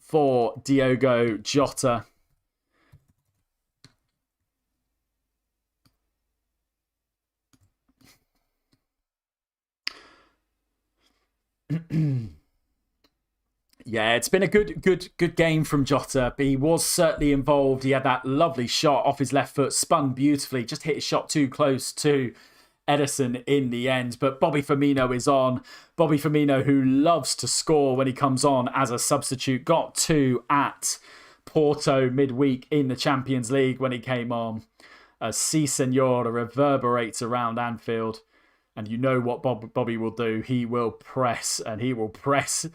[SPEAKER 1] for Diogo Jota. Yeah, it's been a good game from Jota. He was certainly involved. He had that lovely shot off his left foot, spun beautifully, just hit his shot too close to Ederson in the end. But Bobby Firmino is on. Bobby Firmino, who loves to score when he comes on as a substitute, got 2 at Porto midweek in the Champions League when he came on. Si Senor reverberates around Anfield. And you know what Bobby will do. He will press, and he will press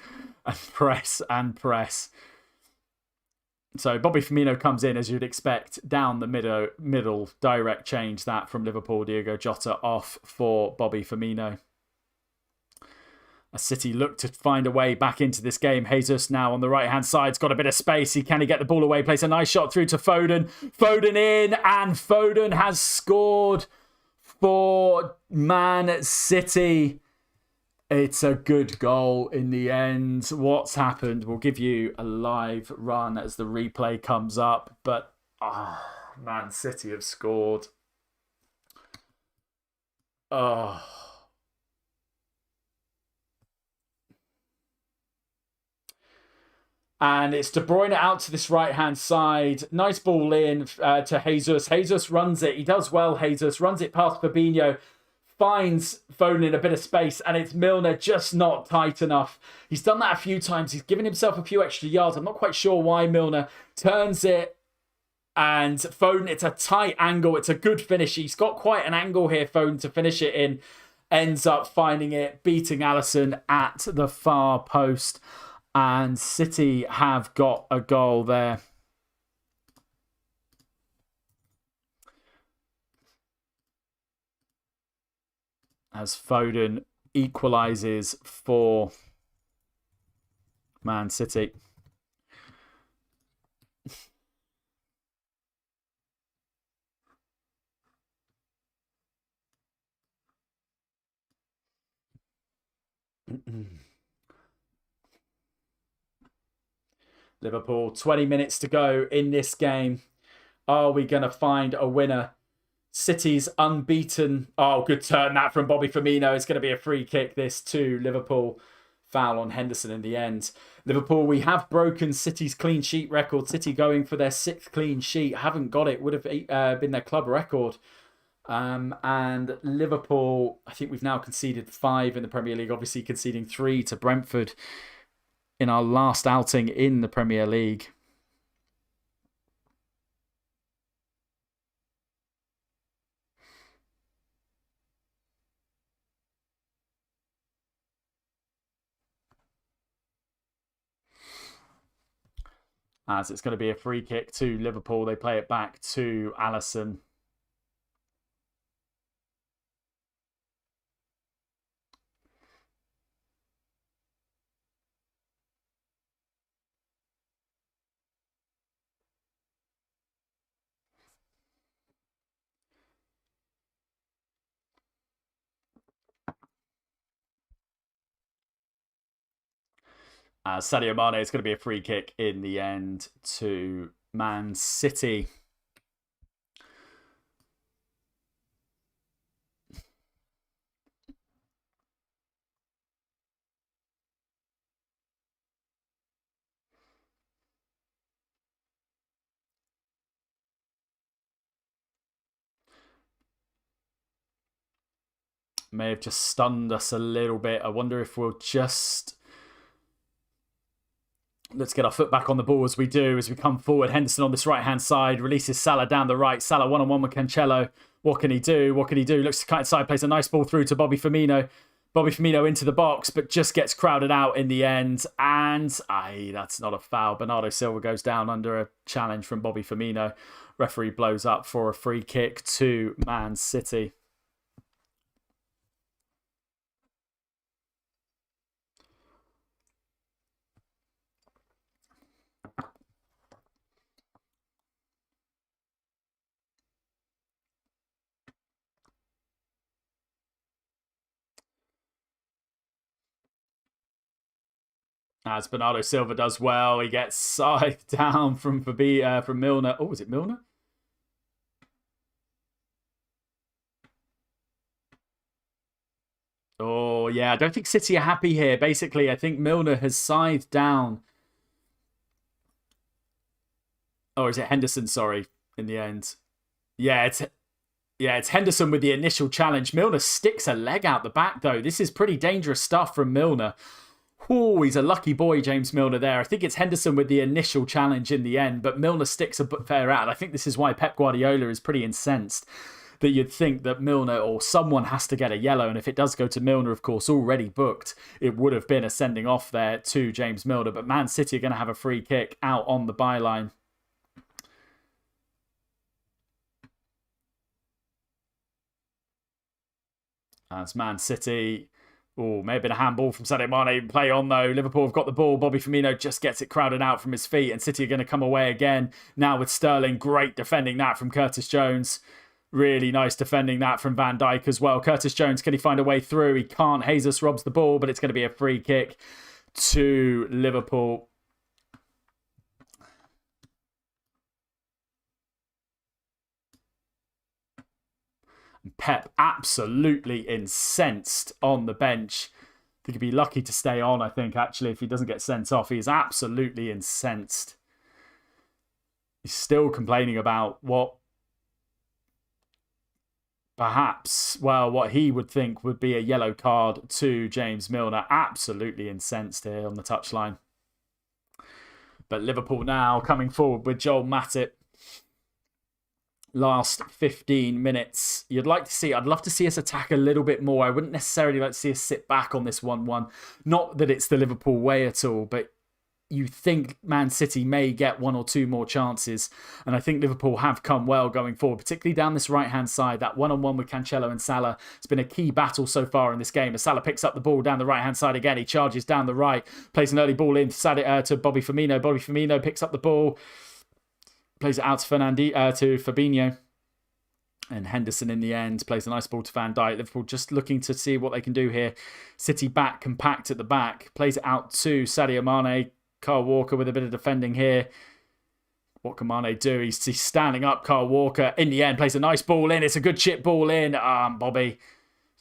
[SPEAKER 1] and press and press. So Bobby Firmino comes in, as you'd expect, down the middle, direct change that from Liverpool. Diogo Jota off for Bobby Firmino. A City look to find a way back into this game. Jesus now on the right-hand side. He's got a bit of space. Can he get the ball away? Plays a nice shot through to Foden. Foden in, and Foden has scored for Man City. It's a good goal in the end. What's happened? We'll give you a live run as the replay comes up. But, Man City have scored. And it's De Bruyne out to this right-hand side. Nice ball in to Jesus. Jesus runs it. He does well, Jesus. Runs it past Fabinho. Finds Foden in a bit of space. And it's Milner just not tight enough. He's done that a few times. He's given himself a few extra yards. I'm not quite sure why Milner turns it. And Foden, it's a tight angle. It's a good finish. He's got quite an angle here, Foden, to finish it in. Ends up finding it, beating Alisson at the far post. And City have got a goal there. As Foden equalises for Man City. Liverpool, 20 minutes to go in this game. Are we going to find a winner? City's unbeaten. Oh, good turn that from Bobby Firmino. It's going to be a free kick, this to Liverpool. Foul on Henderson in the end. Liverpool, we have broken City's clean sheet record. City going for their 6th clean sheet. Haven't got it. Would have been their club record. And Liverpool, I think we've now conceded 5 in the Premier League. Obviously conceding 3 to Brentford in our last outing in the Premier League. As it's going to be a free kick to Liverpool. They play it back to Alisson. Sadio Mane is going to be a free kick in the end to Man City. May have just stunned us a little bit. I wonder if we'll just... Let's get our foot back on the ball as we do, as we come forward. Henderson on this right-hand side, releases Salah down the right. Salah one-on-one with Cancelo. What can he do? What can he do? Looks to cut inside, plays a nice ball through to Bobby Firmino. Bobby Firmino into the box, but just gets crowded out in the end. And, that's not a foul. Bernardo Silva goes down under a challenge from Bobby Firmino. Referee blows up for a free kick to Man City. As Bernardo Silva does well, he gets scythed down from Milner. Oh, was it Milner? Oh, yeah. I don't think City are happy here. Basically, I think Milner has scythed down. Oh, is it Henderson? Sorry, in the end. Yeah, it's Henderson with the initial challenge. Milner sticks a leg out the back, though. This is pretty dangerous stuff from Milner. Oh, he's a lucky boy, James Milner there. I think it's Henderson with the initial challenge in the end, but Milner sticks a fair out. I think this is why Pep Guardiola is pretty incensed, that you'd think that Milner or someone has to get a yellow. And if it does go to Milner, of course, already booked, it would have been a sending off there to James Milner. But Man City are going to have a free kick out on the byline. As Man City... Oh, may have been a handball from Sadio Mane. Play on, though. Liverpool have got the ball. Bobby Firmino just gets it crowded out from his feet. And City are going to come away again. Now with Sterling. Great defending that from Curtis Jones. Really nice defending that from Van Dijk as well. Curtis Jones, can he find a way through? He can't. Jesus robs the ball, but it's going to be a free kick to Liverpool. Pep absolutely incensed on the bench. think he'd be lucky to stay on, I think, actually, if he doesn't get sent off. He's absolutely incensed. He's still complaining about what perhaps, well, what he would think would be a yellow card to James Milner. Absolutely incensed here on the touchline. But Liverpool now coming forward with Joel Matip. Last 15 minutes. I'd love to see us attack a little bit more. I wouldn't necessarily like to see us sit back on this 1-1. Not that it's the Liverpool way at all, but you think Man City may get one or two more chances. And I think Liverpool have come well going forward, particularly down this right-hand side. That one-on-one with Cancelo and Salah has been a key battle so far in this game. As Salah picks up the ball down the right-hand side again, he charges down the right, plays an early ball in to Bobby Firmino. Bobby Firmino picks up the ball, plays it out to Fabinho. And Henderson in the end plays a nice ball to Van Dijk. Liverpool just looking to see what they can do here. City back, compact at the back. Plays it out to Sadio Mane. Kyle Walker with a bit of defending here. What can Mane do? He's standing up, Kyle Walker. In the end, plays a nice ball in. It's a good chip ball in. Bobby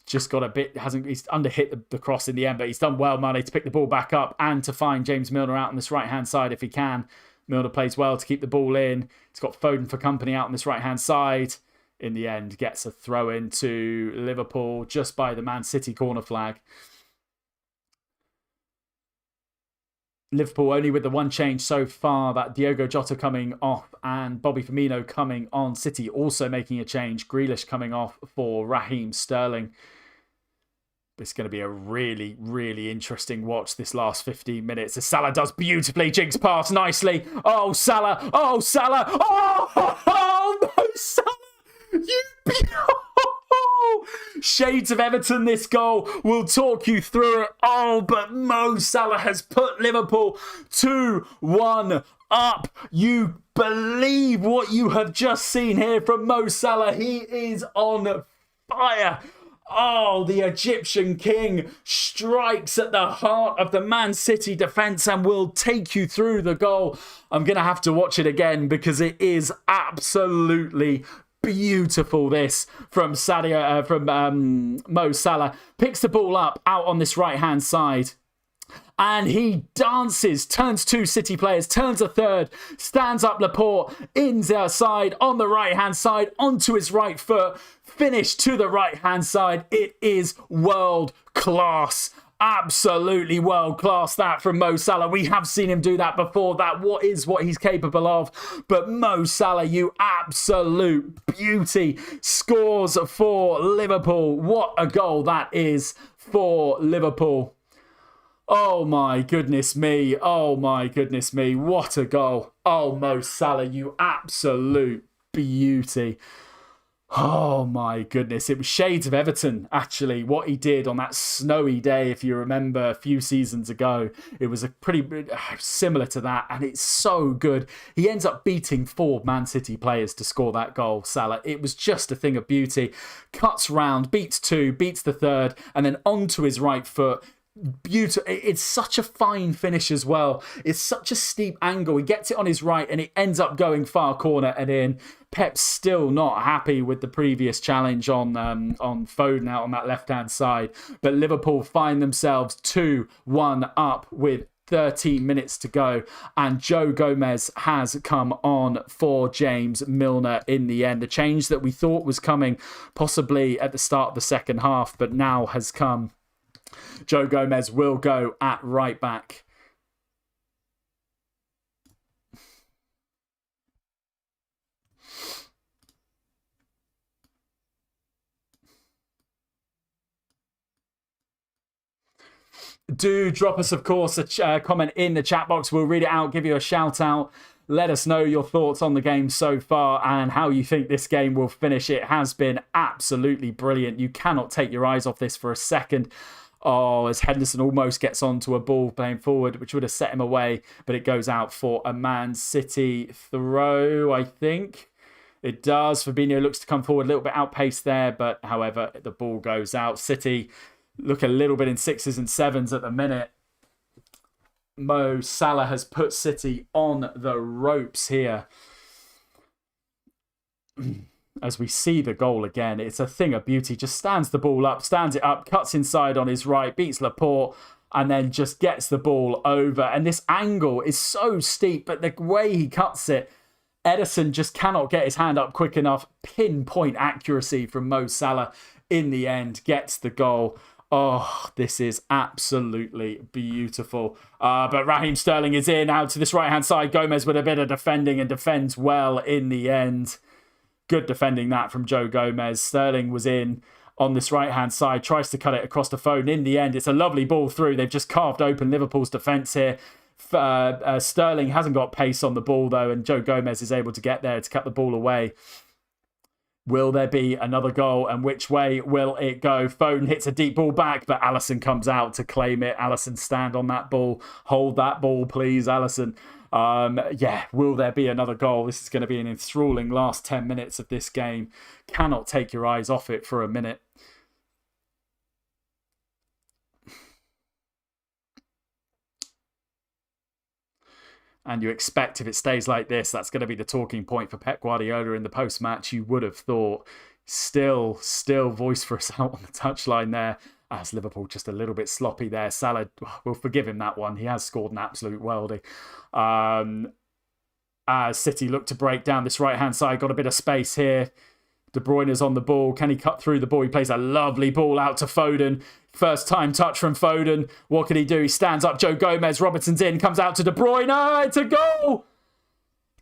[SPEAKER 1] just got a bit... He's under-hit the cross in the end, but he's done well, Mane, to pick the ball back up and to find James Milner out on this right-hand side if he can. Milner plays well to keep the ball in. He's got Foden for company out on this right-hand side. In the end, gets a throw in to Liverpool just by the Man City corner flag. Liverpool only with the one change so far, that Diogo Jota coming off and Bobby Firmino coming on. City also making a change. Grealish coming off for Raheem Sterling. It's going to be a really, really interesting watch this last 15 minutes. As Salah does beautifully, jigs past nicely. Oh, Salah! Oh, Salah! Oh, no, Salah! Shades of Everton, this goal. We'll talk you through it. Oh, but Mo Salah has put Liverpool 2-1 up. You believe what you have just seen here from Mo Salah. He is on fire. Oh, the Egyptian king strikes at the heart of the Man City defence and will take you through the goal. I'm going to have to watch it again because it is absolutely beautiful, this from Mo Salah. Picks the ball up out on this right hand side and he dances, turns two City players, turns a third, stands up Laporte, inside on the right hand side onto his right foot, finish to the right hand side. It is world class. Absolutely world class, that from Mo Salah. We have seen him do that before. What he's capable of. But Mo Salah, you absolute beauty, scores for Liverpool. What a goal that is for Liverpool. Oh my goodness me. Oh my goodness me. What a goal. Oh, Mo Salah, you absolute beauty. Oh my goodness. It was shades of Everton, actually, what he did on that snowy day, if you remember, a few seasons ago. It was a pretty similar to that, and it's so good. He ends up beating 4 Man City players to score that goal, Salah. It was just a thing of beauty. Cuts round, beats 2, beats the third, and then onto his right foot. Beautiful. It's such a fine finish as well. It's such a steep angle. He gets it on his right and it ends up going far corner and in. Pep's still not happy with the previous challenge on Foden out on that left-hand side. But Liverpool find themselves 2-1 up with 13 minutes to go, and Joe Gomez has come on for James Milner in the end. The change that we thought was coming possibly at the start of the second half, but now has come. Joe Gomez will go at right back. Do drop us, of course, a comment in the chat box. We'll read it out, give you a shout out. Let us know your thoughts on the game so far and how you think this game will finish. It has been absolutely brilliant. You cannot take your eyes off this for a second. Oh, as Henderson almost gets onto a ball playing forward, which would have set him away, but it goes out for a Man City throw, I think. It does. Fabinho looks to come forward, a little bit outpaced there, but however, the ball goes out. City look a little bit in 6s and 7s at the minute. Mo Salah has put City on the ropes here. as we see the goal again. It's a thing of beauty. Just stands the ball up, stands it up, cuts inside on his right, beats Laporte, and then just gets the ball over. And this angle is so steep, but the way he cuts it, Ederson just cannot get his hand up quick enough. Pinpoint accuracy from Mo Salah in the end, gets the goal. Oh, this is absolutely beautiful. But Raheem Sterling is in, out to this right-hand side. Gomez with a bit of defending and defends well in the end. Good defending that from Joe Gomez. Sterling was in on this right-hand side, tries to cut it across the phone. In the end, it's a lovely ball through. They've just carved open Liverpool's defence here. Sterling hasn't got pace on the ball, though, and Joe Gomez is able to get there to cut the ball away. Will there be another goal, and which way will it go? Foden hits a deep ball back, but Alisson comes out to claim it. Alisson, stand on that ball. Hold that ball, please, Alisson. Yeah, will there be another goal? This is going to be an enthralling last 10 minutes of this game. Cannot take your eyes off it for a minute. And you expect if it stays like this, that's going to be the talking point for Pep Guardiola in the post-match. You would have thought. Still boisterous out on the touchline there. As Liverpool just a little bit sloppy there. Salah, we'll forgive him that one. He has scored an absolute worldie. As City look to break down this right-hand side, got a bit of space here. De Bruyne is on the ball. Can he cut through the ball? He plays a lovely ball out to Foden. First time touch from Foden. What can he do? He stands up. Joe Gomez. Robertson's in. Comes out to De Bruyne. It's a goal.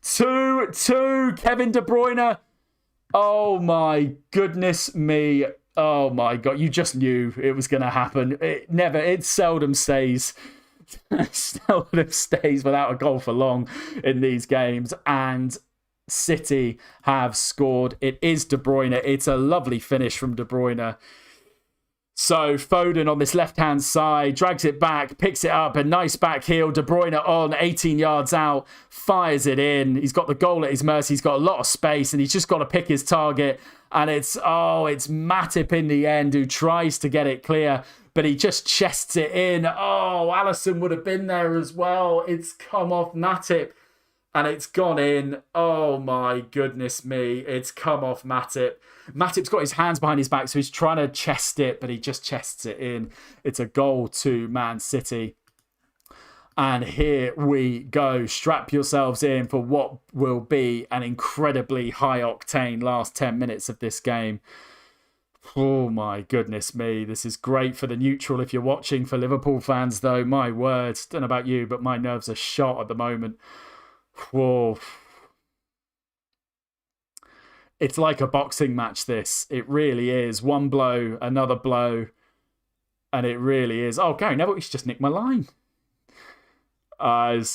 [SPEAKER 1] 2-2. Kevin De Bruyne. Oh my goodness me. Oh my God. You just knew it was going to happen. It seldom stays. Seldom stays without a goal for long in these games. And City have scored. It is De Bruyne. It's a lovely finish from De Bruyne. So Foden on this left-hand side drags it back, picks it up, a nice back heel. De Bruyne on 18 yards out, fires it in. He's got the goal at his mercy. He's got a lot of space, and he's just got to pick his target. And it's Matip in the end who tries to get it clear, but he just chests it in. Oh, Alisson would have been there as well. It's come off Matip. And it's gone in. Oh my goodness me. It's come off Matip. Matip's got his hands behind his back, so he's trying to chest it, but he just chests it in. It's a goal to Man City. And here we go. Strap yourselves in for what will be an incredibly high-octane last 10 minutes of this game. Oh my goodness me. This is great for the neutral if you're watching. For Liverpool fans, though, my word. Don't know about you, but my nerves are shot at the moment. Whoa. It's like a boxing match, this. It really is. One blow, another blow. And it really is. Oh, Gary Neville, he's just nicked my line. As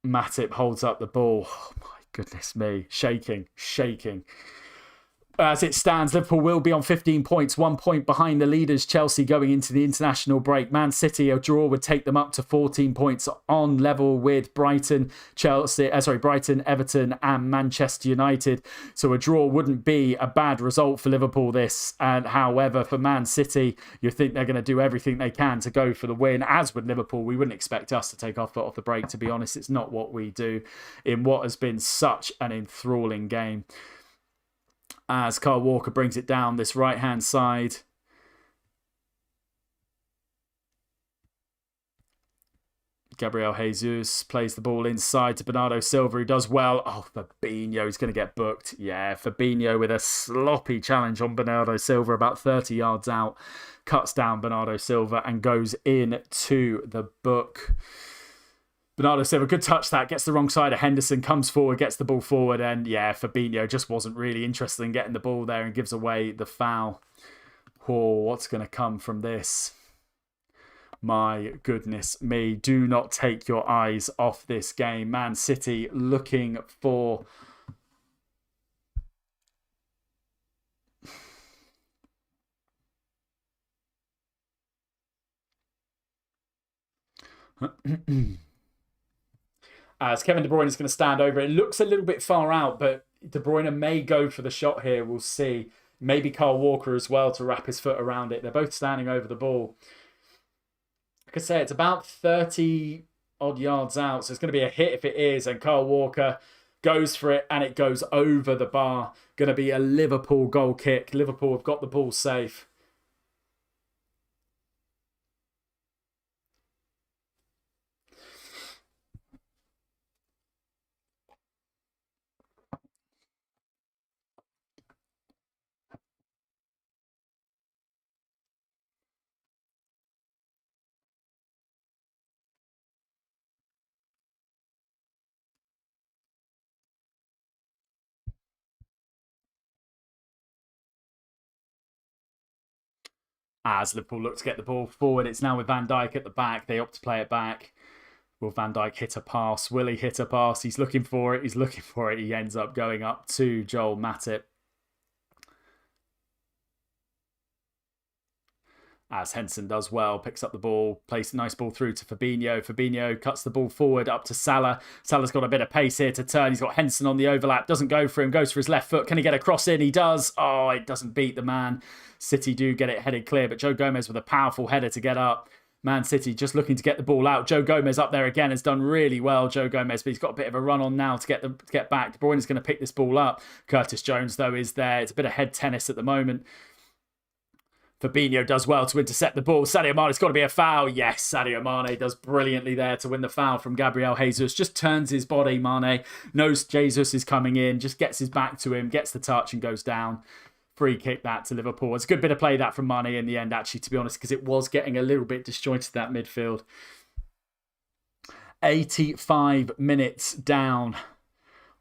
[SPEAKER 1] Matip holds up the ball. Oh, my goodness me. Shaking. As it stands, Liverpool will be on 15 points, 1 point behind the leaders, Chelsea, going into the international break. Man City, a draw would take them up to 14 points on level with Brighton, Everton and Manchester United. So a draw wouldn't be a bad result for Liverpool this. And however, for Man City, you think they're going to do everything they can to go for the win. As with Liverpool, we wouldn't expect us to take our foot off the brake, to be honest. It's not what we do in what has been such an enthralling game. As Kyle Walker brings it down this right-hand side. Gabriel Jesus plays the ball inside to Bernardo Silva, who does well. Oh, Fabinho's going to get booked. Yeah, Fabinho with a sloppy challenge on Bernardo Silva about 30 yards out. Cuts down Bernardo Silva and goes in to the book. Bernardo Silva, good touch that, gets the wrong side of Henderson, comes forward, gets the ball forward, and yeah, Fabinho just wasn't really interested in getting the ball there and gives away the foul. Oh, what's going to come from this? My goodness me, do not take your eyes off this game. Man City looking for... As Kevin De Bruyne is going to stand over. It looks a little bit far out, but De Bruyne may go for the shot here. We'll see. Maybe Kyle Walker as well to wrap his foot around it. They're both standing over the ball. Like I say, it's about 30 odd yards out. So it's going to be a hit if it is. And Kyle Walker goes for it and it goes over the bar. Going to be a Liverpool goal kick. Liverpool have got the ball safe. As Liverpool look to get the ball forward, it's now with Van Dijk at the back. They opt to play it back. Will Van Dijk hit a pass? Will he hit a pass? He's looking for it. He's looking for it. He ends up going up to Joel Matip. As Henson does well, picks up the ball, plays a nice ball through to Fabinho. Fabinho cuts the ball forward up to Salah. Salah's got a bit of pace here to turn. He's got Henson on the overlap. Doesn't go for him. Goes for his left foot. Can he get a cross in? He does. Oh, it doesn't beat the man. City do get it headed clear, but Joe Gomez with a powerful header to get up. Man City just looking to get the ball out. Joe Gomez up there again has done really well, Joe Gomez, but he's got a bit of a run on now to get back. De Bruyne is going to pick this ball up. Curtis Jones, though, is there. It's a bit of head tennis at the moment. Fabinho does well to intercept the ball. Sadio Mane's got to be a foul. Yes, Sadio Mane does brilliantly there to win the foul from Gabriel Jesus. Just turns his body, Mane. Knows Jesus is coming in. Just gets his back to him. Gets the touch and goes down. Free kick that to Liverpool. It's a good bit of play that from Mane in the end, actually, to be honest, because it was getting a little bit disjointed, that midfield. 85 minutes down.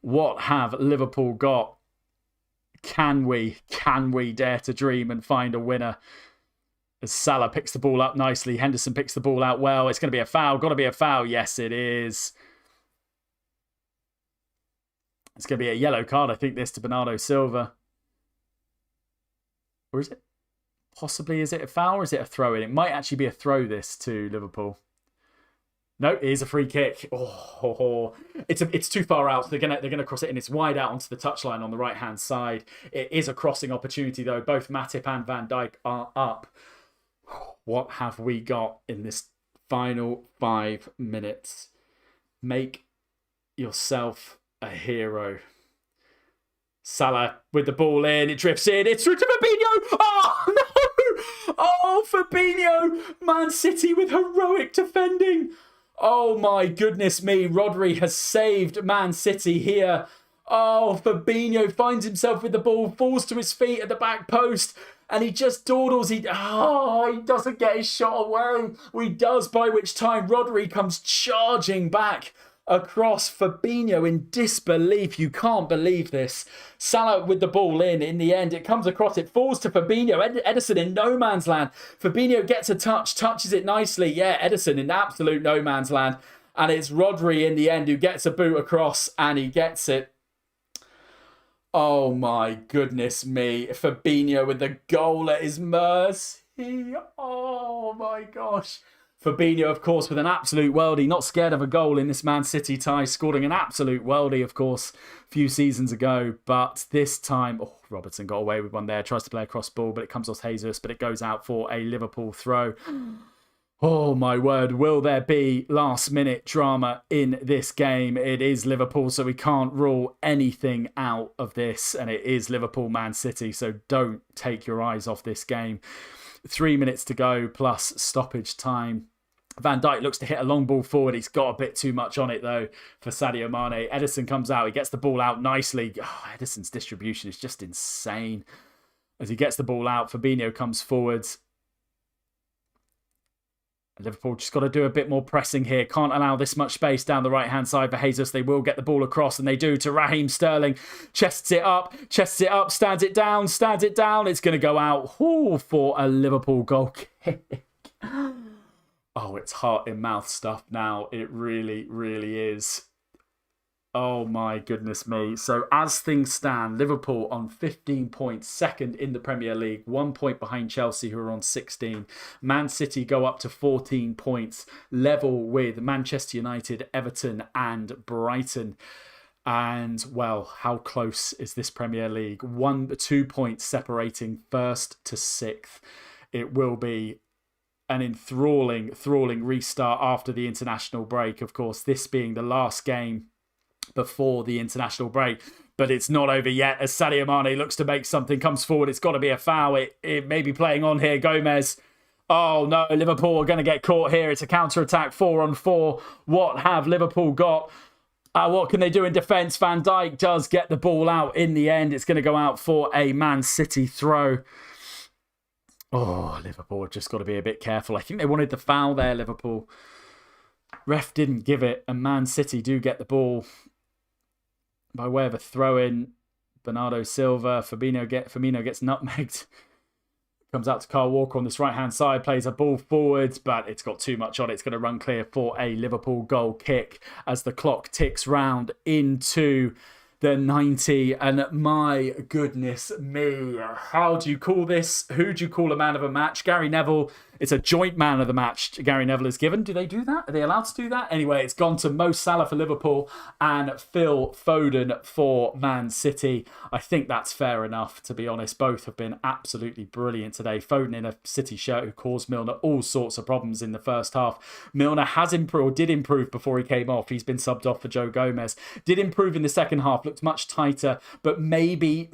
[SPEAKER 1] What have Liverpool got? Can we dare to dream and find a winner? As Salah picks the ball up nicely. Henderson picks the ball out well. It's going to be a foul. Got to be a foul. Yes, it is. It's going to be a yellow card, I think, this to Bernardo Silva. Or is it? Possibly, is it a foul or is it a throw-in? It might actually be a throw, this, to Liverpool. No, it is a free kick. Oh, it's too far out. So they're gonna cross it, and it's wide out onto the touchline on the right hand side. It is a crossing opportunity though. Both Matip and Van Dijk are up. What have we got in this final 5 minutes? Make yourself a hero. Salah with the ball in. It drifts in. It's through to Fabinho. Oh no! Oh, Fabinho! Man City with heroic defending. Oh my goodness me, Rodri has saved Man City here. Oh, Fabinho finds himself with the ball, falls to his feet at the back post, and he just dawdles. He doesn't get his shot away. He does, by which time Rodri comes charging back across. Fabinho in disbelief. You can't believe this. Salah with the ball in the end. It comes across. It falls to Fabinho. Ederson in no man's land. Fabinho gets a touch, touches it nicely. Yeah, Ederson in absolute no man's land. And it's Rodri in the end who gets a boot across, and he gets it. Oh my goodness me. Fabinho with the goal at his mercy. Oh my gosh. Fabinho, of course, with an absolute worldie, not scared of a goal in this Man City tie, scoring an absolute worldie, of course, a few seasons ago. But this time, Robertson got away with one there, tries to play a cross ball, but it comes off Jesus, but it goes out for a Liverpool throw. Oh my word, will there be last minute drama in this game? It is Liverpool, so we can't rule anything out of this, and it is Liverpool Man City, so don't take your eyes off this game. 3 minutes to go plus stoppage time. Van Dijk looks to hit a long ball forward. He's got a bit too much on it though for Sadio Mane. Ederson comes out. He gets the ball out nicely. Ederson's distribution is just insane. As he gets the ball out, Fabinho comes forwards. Liverpool just got to do a bit more pressing here. Can't allow this much space down the right-hand side for Jesus. They will get the ball across, and they do to Raheem Sterling. Chests it up, stands it down. It's going to go out for a Liverpool goal kick. Oh, it's heart in mouth stuff now. It really, really is. Oh my goodness me. So as things stand, Liverpool on 15 points, second in the Premier League, 1 point behind Chelsea, who are on 16. Man City go up to 14 points, level with Manchester United, Everton and Brighton. And, well, how close is this Premier League? 2 points separating first to sixth. It will be an enthralling restart after the international break. Of course, this being the last game before the international break. But it's not over yet as Sadio Mane looks to make something, comes forward. It's got to be a foul. It may be playing on here. Gomez. Oh, no. Liverpool are going to get caught here. It's a counter-attack 4-on-4. What have Liverpool got? What can they do in defence? Van Dijk does get the ball out in the end. It's going to go out for a Man City throw. Oh, Liverpool have just got to be a bit careful. I think they wanted the foul there, Liverpool. Ref didn't give it, and Man City do get the ball by way of a throw-in. Bernardo Silva, Firmino gets nutmegged. Comes out to Kyle Walker on this right-hand side, plays a ball forwards, but it's got too much on it. It's going to run clear for a Liverpool goal kick as the clock ticks round into the 90. And my goodness me, how do you call this? Who do you call a man of a match? Gary Neville. It's a joint man of the match Gary Neville is given. Do they do that? Are they allowed to do that? Anyway, it's gone to Mo Salah for Liverpool and Phil Foden for Man City. I think that's fair enough, to be honest. Both have been absolutely brilliant today. Foden in a City shirt who caused Milner all sorts of problems in the first half. Milner has improved, or did improve before he came off. He's been subbed off for Joe Gomez. Did improve in the second half, looked much tighter, but maybe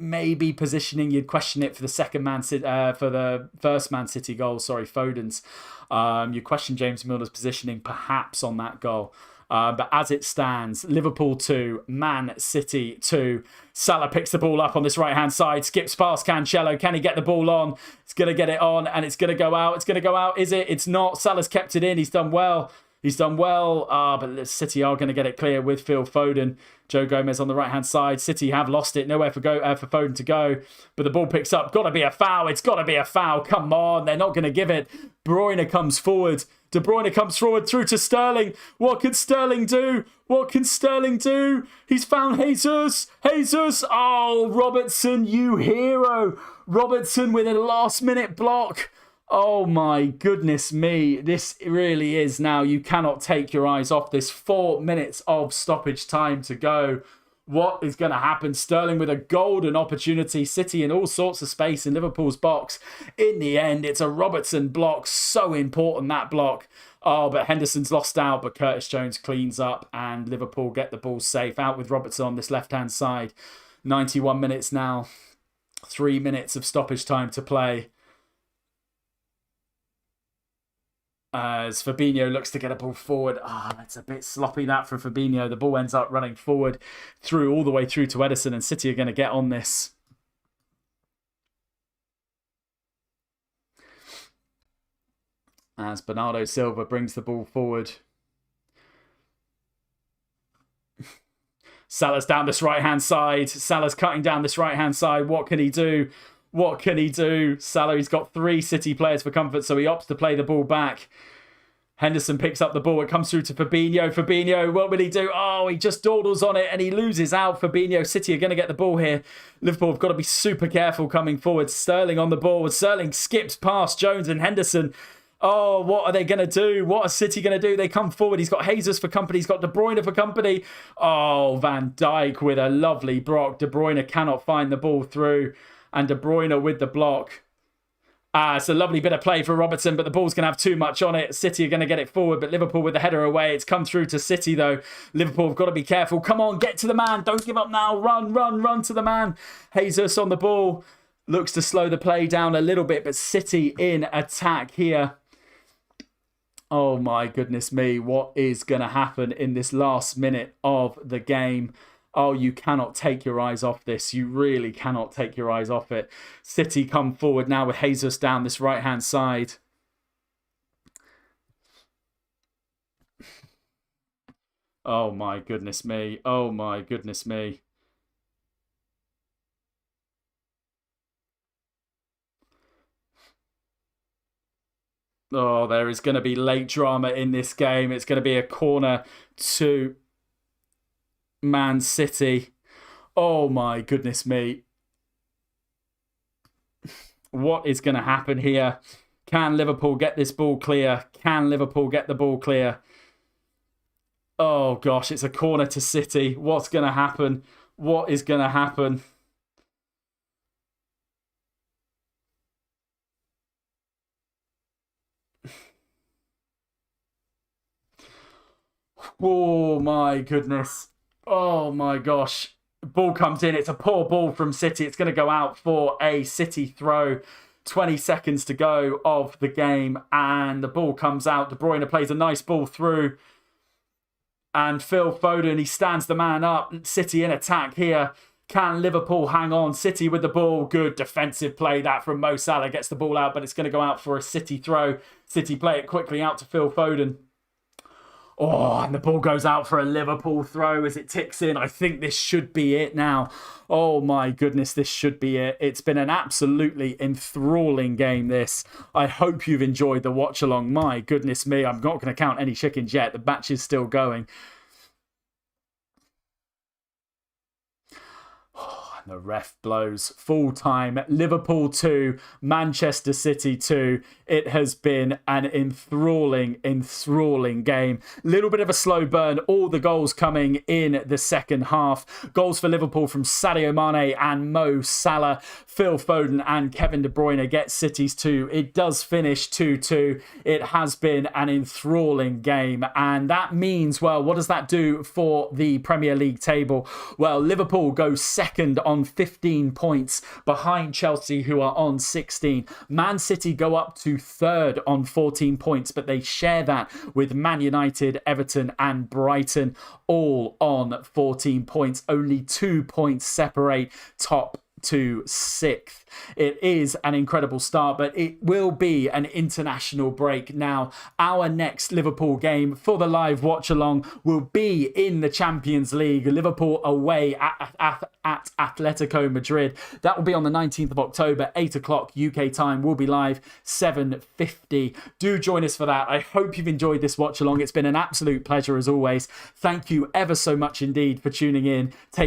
[SPEAKER 1] positioning, you'd question it for the for the first Man City goal, Foden's. You question James Milner's positioning perhaps on that goal. But as it stands, Liverpool 2, Man City 2. Salah picks the ball up on this right-hand side, skips past Cancelo. Can he get the ball on? It's going to get it on, and it's going to go out. It's going to go out. Is it? It's not. Salah's kept it in. He's done well. But City are going to get it clear with Phil Foden. Joe Gomez on the right-hand side. City have lost it. Nowhere for Foden to go. But the ball picks up. Got to be a foul. It's got to be a foul. Come on. They're not going to give it. De Bruyne comes forward. De Bruyne comes forward through to Sterling. What can Sterling do? He's found Jesus. Oh, Robertson, you hero. Robertson with a last-minute block. Oh my goodness me. This really is now. You cannot take your eyes off this. 4 minutes of stoppage time to go. What is going to happen? Sterling with a golden opportunity. City in all sorts of space in Liverpool's box. In the end, it's a Robertson block. So important, that block. Oh, but Henderson's lost out, but Curtis Jones cleans up and Liverpool get the ball safe. Out with Robertson on this left-hand side. 91 minutes now. 3 minutes of stoppage time to play. As Fabinho looks to get a ball forward. It's a bit sloppy that for Fabinho. The ball ends up running forward all the way through to Ederson, and City are going to get on this. As Bernardo Silva brings the ball forward. Salah's down this right-hand side. Salah's cutting down this right-hand side. What can he do? Salah, he's got 3 City players for comfort, so he opts to play the ball back. Henderson picks up the ball. It comes through to Fabinho. Fabinho, what will he do? Oh, he just dawdles on it and he loses out. Fabinho, City are going to get the ball here. Liverpool have got to be super careful coming forward. Sterling on the ball. Sterling skips past Jones and Henderson. Oh, what are they going to do? What are City going to do? They come forward. He's got Jesus for company. He's got De Bruyne for company. Oh, Van Dijk with a lovely block. De Bruyne cannot find the ball through. And De Bruyne with the block. It's a lovely bit of play for Robertson, but the ball's going to have too much on it. City are going to get it forward, but Liverpool with the header away. It's come through to City, though. Liverpool have got to be careful. Come on, get to the man. Don't give up now. Run to the man. Jesus on the ball. Looks to slow the play down a little bit, but City in attack here. Oh, my goodness me. What is going to happen in this last minute of the game? Oh, you cannot take your eyes off this. You really cannot take your eyes off it. City come forward now with Jesus down this right-hand side. Oh, my goodness me. Oh, my goodness me. Oh, there is going to be late drama in this game. It's going to be a corner to Man City. Oh my goodness me. What is going to happen here? Can Liverpool get this ball clear? Can Liverpool get the ball clear? Oh gosh, it's a corner to City. What's going to happen? What is going to happen? Oh my goodness. Oh my gosh. Ball comes in. It's a poor ball from City. It's going to go out for a City throw. 20 seconds to go of the game. And the ball comes out. De Bruyne plays a nice ball through. And Phil Foden, he stands the man up. City in attack here. Can Liverpool hang on? City with the ball. Good defensive play that from Mo Salah. Gets the ball out, but it's going to go out for a City throw. City play it quickly out to Phil Foden. Oh, and the ball goes out for a Liverpool throw as it ticks in. I think this should be it now. Oh my goodness, this should be it. It's been an absolutely enthralling game, this. I hope you've enjoyed the watch along. My goodness me, I'm not going to count any chickens yet. The match is still going. The ref blows full time. Liverpool 2, Manchester City 2. It has been an enthralling game. Little bit of a slow burn. All the goals coming in the second half. Goals for Liverpool from Sadio Mane and Mo Salah. Phil Foden and Kevin De Bruyne get City's 2. It does finish 2-2. It has been an enthralling game. And that means, well, what does that do for the Premier League table? Well, Liverpool go second on 15 points behind Chelsea, who are on 16. Man City go up to third on 14 points, but they share that with Man United, Everton and Brighton, all on 14 points. Only 2 points separate top to sixth. It is an incredible start, but it will be an international break now. Our next Liverpool game for the live watch along will be in the Champions League. Liverpool away at Atletico Madrid. That will be on the 19th of October, 8 o'clock UK time. We'll be live 7:50. Do join us for that. I hope you've enjoyed this watch along. It's been an absolute pleasure as always. Thank you ever so much indeed for tuning in. Take